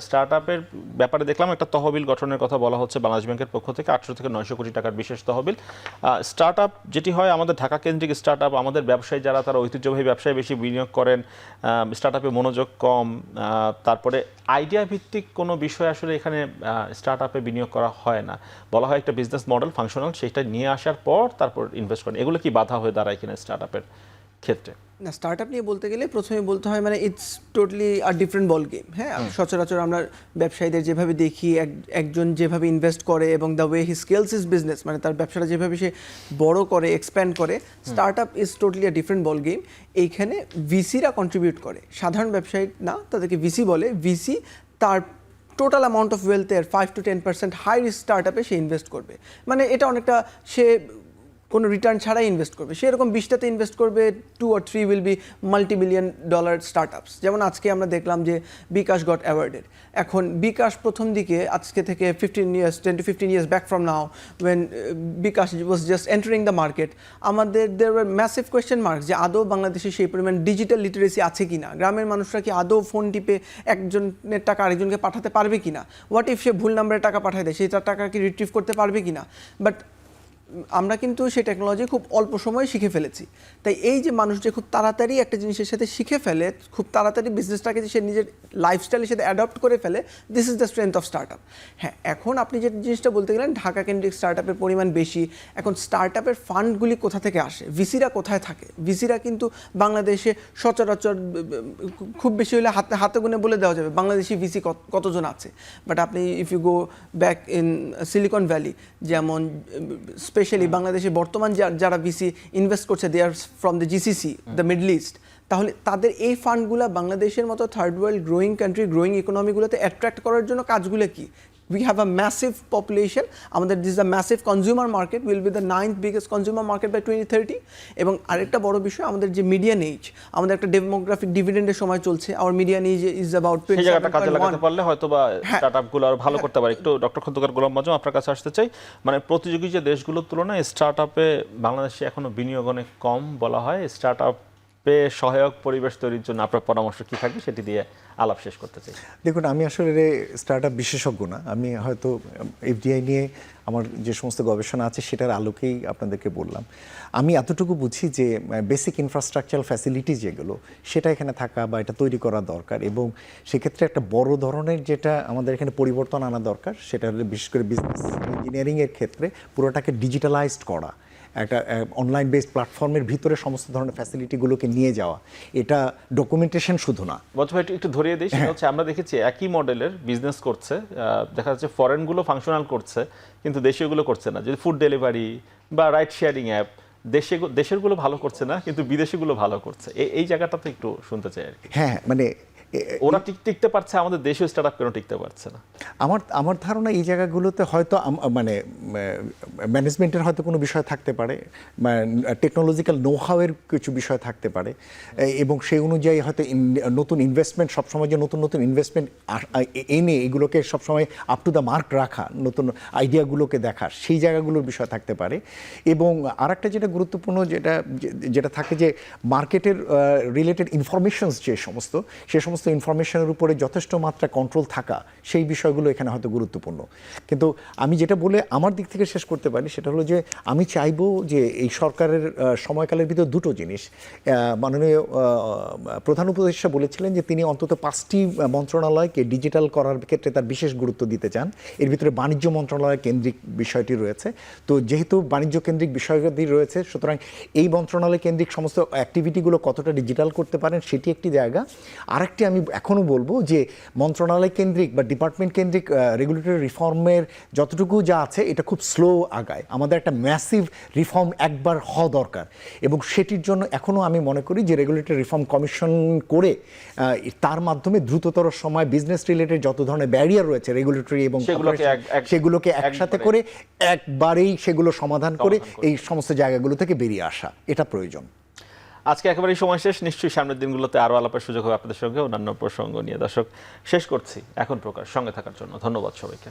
স্টার্টআপের ব্যাপারে দেখলাম একটা তহবিল গঠনের কথা বলা হচ্ছে বাংলাদেশ ব্যাংকের পক্ষ থেকে, 800 থেকে 900 কোটি টাকার বিশেষ তহবিল। স্টার্টআপ যেটি হয় আমাদের ঢাকা কেন্দ্রিক স্টার্টআপ, আমাদের ব্যবসায়ী যারা, তারা ঐতিহ্যবাহী ব্যবসায় বেশি বিনিয়োগ করেন, স্টার্টআপে মনোযোগ কম, তারপরে আইডিয়া ভিত্তিক কোনো বিষয় আসলে এখানে স্টার্টআপে বিনিয়োগ করা হয় না। বলা হয় একটা বিজনেস মডেল ফাংশনাল, সেটা নিয়ে আসার পর তারপর ইনভেস্ট করেন। এগুলো কি বাধা হয়ে দাঁড়ায় কিনা স্টার্টআপের ক্ষেত্রে? না, স্টার্টআপ নিয়ে বলতে গেলে প্রথমে বলতে হয় মানে it's totally a different ball game. হ্যাঁ, সচরাচর আমরা ব্যবসায়ীদের যেভাবে দেখি, একজন যেভাবে ইনভেস্ট করে এবং the way he scales is business, মানে তার ব্যবসাটা যেভাবে সে বড় করে, এক্সপ্যান্ড করে, startup is totally a different ball game. এইখানে ভিসিরা কন্ট্রিবিউট করে, সাধারণ ব্যবসায়ী না, তাদেরকে ভিসি বলে। ভিসি তার টোটাল অ্যামাউন্ট অফ ওয়েলথের 5 to 10% হাই রিস্ক স্টার্টআপে সে ইনভেস্ট করবে। মানে এটা অনেকটা সে কোনো রিটার্ন ছাড়াই ইনভেস্ট করবে, সেরকম 20টাতে ইনভেস্ট করবে, 2 or 3 will be multi-billion dollar startups. যেমন আজকে আমরা দেখলাম যে বিকাশ গট অ্যাওয়ার্ডেড। এখন বিকাশ প্রথম দিকে আজকে থেকে 10 to 15 years back from now, when bKash was just entering the market, আমাদের there were massive question mark যে আদৌ বাংলাদেশে সেই পরিমাণ ডিজিটাল লিটারেসি আছে কিনা, গ্রামের মানুষরা কি আদৌ ফোন টিপে একজনের টাকা আরেকজনকে পাঠাতে পারবে কিনা, হোয়াট ইফ সে ভুল নাম্বারে টাকা পাঠায় দেয়, সেই তার টাকা কি রিট্রিভ করতে পারবে কিনা। বাট আমরা কিন্তু সেই টেকনোলজি খুব অল্প সময়ে শিখে ফেলেছি। তাই এই যে মানুষ যে খুব তাড়াতাড়ি একটা জিনিসের সাথে শিখে ফেলে, খুব তাড়াতাড়ি বিজনেসটাকে যে সে নিজের লাইফস্টাইলের সাথে অ্যাডপ্ট করে ফেলে, this is the strength of startup. হ্যাঁ, এখন আপনি যে জিনিসটা বলতে গেলেন ঢাকা কেন্দ্রিক স্টার্টআপের পরিমাণ বেশি, এখন স্টার্টআপের ফান্ডগুলি কোথা থেকে আসে, ভিসিরা কোথায় থাকে? ভিসিরা কিন্তু বাংলাদেশে সচরাচর খুব বেশি হলে হাতে গুনে বলে দেওয়া যাবে বাংলাদেশি ভিসি কতজন আছে। বাট আপনি if you go back in Silicon Valley, যেমন স্পেশালি বাংলাদেশে বর্তমান যারা ভিসি ইনভেস্ট করছে, they are from the GCC, the Middle East, তাহলে তাদের এই ফান্ডগুলো বাংলাদেশের মতো third world growing country, growing ইকোনমিগুলোতে অ্যাট্রাক্ট করার জন্য কাজগুলো কি? We have a massive population, আমাদের this is a massive consumer market, will be the 9th biggest consumer market by 2030. এবং আরেকটা বড় বিষয়, আমাদের যে মিডিয়ান এজ, আমাদের একটা ডেমোগ্রাফিক ডিভিডেন্ডের সময় চলছে, our median age is about সেই জায়গাটা কাজে লাগাতে 27.1. পারলে হয়তো বা স্টার্টআপগুলো আরো ভালো করতে পারে। একটু ডক্টর খন্দকার গোলাম মাজুম আপনার কাছে আসতে চাই, মানে প্রতিযোগী যে দেশগুলোর তুলনায় স্টার্টআপে বাংলাদেশে এখনো বিনিয়োগ অনেক কম বলা হয়। স্টার্টআপে সহায়ক পরিবেশ তৈরির জন্য আপনার পরামর্শ কি থাকবে সেটি দিয়ে আলাপ শেষ করতে চাই। দেখুন, আমি আসলে স্টার্টআপ বিশেষজ্ঞ না, আমি হয়তো এফডিআই নিয়ে আমার যে সমস্ত গবেষণা আছে সেটার আলোকেই আপনাদেরকে বললাম। আমি এতটুকু বুঝি যে বেসিক ইনফ্রাস্ট্রাকচারাল ফ্যাসিলিটি যেগুলো, সেটা এখানে থাকা বা এটা তৈরি করা দরকার, এবং সেক্ষেত্রে একটা বড় ধরনের যেটা আমাদের এখানে পরিবর্তন আনা দরকার, সেটা হলো বিশেষ করে বিজনেস ইঞ্জিনিয়ারিংয়ের ক্ষেত্রে পুরোটাকে ডিজিটালাইজড করা, একটা অনলাইন বেসড প্ল্যাটফর্মের ভিতরে সমস্ত ধরনের ফ্যাসিলিটিগুলোকে নিয়ে যাওয়া। এটা ডকুমেন্টেশন শুধু না। বলছি ভাই একটু ধরিয়ে দিই, সেটা হচ্ছে আমরা দেখেছি একই মডেলের বিজনেস করছে, দেখা যাচ্ছে ফরেনগুলো ফাংশনাল করছে কিন্তু দেশীয়গুলো করছে না। যদি ফুড ডেলিভারি বা রাইড শেয়ারিং অ্যাপ, দেশেরগুলো ভালো করছে না কিন্তু বিদেশিগুলো ভালো করছে। এই জায়গাটা তো একটু শুনতে চাই আর কি। হ্যাঁ, মানে ওরা টিকতে পারছে, আমাদের দেশীয় স্টার্টআপ কেন টিকতে পারছে না? আমার ধারণা এই জায়গাগুলোতে হয়তো মানে ম্যানেজমেন্টের হয়তো কোনো বিষয় থাকতে পারে, টেকনোলজিক্যাল নোহাওয়ের কিছু বিষয় থাকতে পারে, এবং সেই অনুযায়ী হয়তো নতুন ইনভেস্টমেন্ট সবসময়, যে নতুন নতুন ইনভেস্টমেন্ট এনে এগুলোকে সবসময় আপ টু দ্য মার্ক রাখা, নতুন আইডিয়াগুলোকে দেখা, সেই জায়গাগুলোর বিষয় থাকতে পারে। এবং আরেকটা যেটা গুরুত্বপূর্ণ যেটা থাকে যে মার্কেটের রিলেটেড ইনফরমেশনস যে সমস্ত, সে সমস্ত ইনফরমেশনের উপরে যথেষ্ট মাত্রা কন্ট্রোল থাকা, সেই বিষয়গুলো এখানে হয়তো গুরুত্বপূর্ণ। কিন্তু আমি যেটা বলে আমার দিক থেকে শেষ করতে পারি সেটা হলো যে আমি চাইবো যে এই সরকারের সময়কালের ভিতর দুটো জিনিস, মাননীয় প্রধান উপদেষ্টা বলেছিলেন যে তিনি অন্তত 5টি মন্ত্রণালয়কে ডিজিটাল করার ক্ষেত্রে তার বিশেষ গুরুত্ব দিতে চান। এর ভিতরে বাণিজ্য মন্ত্রণালয় কেন্দ্রিক বিষয়টি রয়েছে। তো যেহেতু বাণিজ্য কেন্দ্রিক বিষয়টি রয়েছে, সুতরাং এই মন্ত্রণালয় কেন্দ্রিক সমস্ত অ্যাক্টিভিটিগুলো কতটা ডিজিটাল করতে পারেন সেটি একটি জায়গা। আরেকটি আমি এখনও বলবো যে মন্ত্রণালয় কেন্দ্রিক বা ডিপার্টমেন্ট কেন্দ্রিক রেগুলেটরি রিফর্মের যতটুকু যা আছে এটা খুব স্লো আগায়। আমাদের একটা ম্যাসিভ রিফর্ম একবার হওয়া দরকার, এবং সেটির জন্য এখনও আমি মনে করি যে রেগুলেটরি রিফর্ম কমিশন করে তার মাধ্যমে দ্রুততর সময় বিজনেস রিলেটেড যত ধরনের ব্যারিয়ার রয়েছে রেগুলেটরি এবং সেগুলোকে একসাথে করে একবারেই সেগুলো সমাধান করে এই সমস্ত জায়গাগুলো থেকে বেরিয়ে আসা, এটা প্রয়োজন। আজকে একেবারেই সময় শেষ, নিশ্চয়ই সামনের দিনগুলোতে আরও আলাপের সুযোগ হবে আপনাদের সঙ্গে অন্যান্য প্রসঙ্গ নিয়ে। দর্শক, শেষ করছি এখন প্রকাশ। সঙ্গে থাকার জন্য ধন্যবাদ সবাইকে।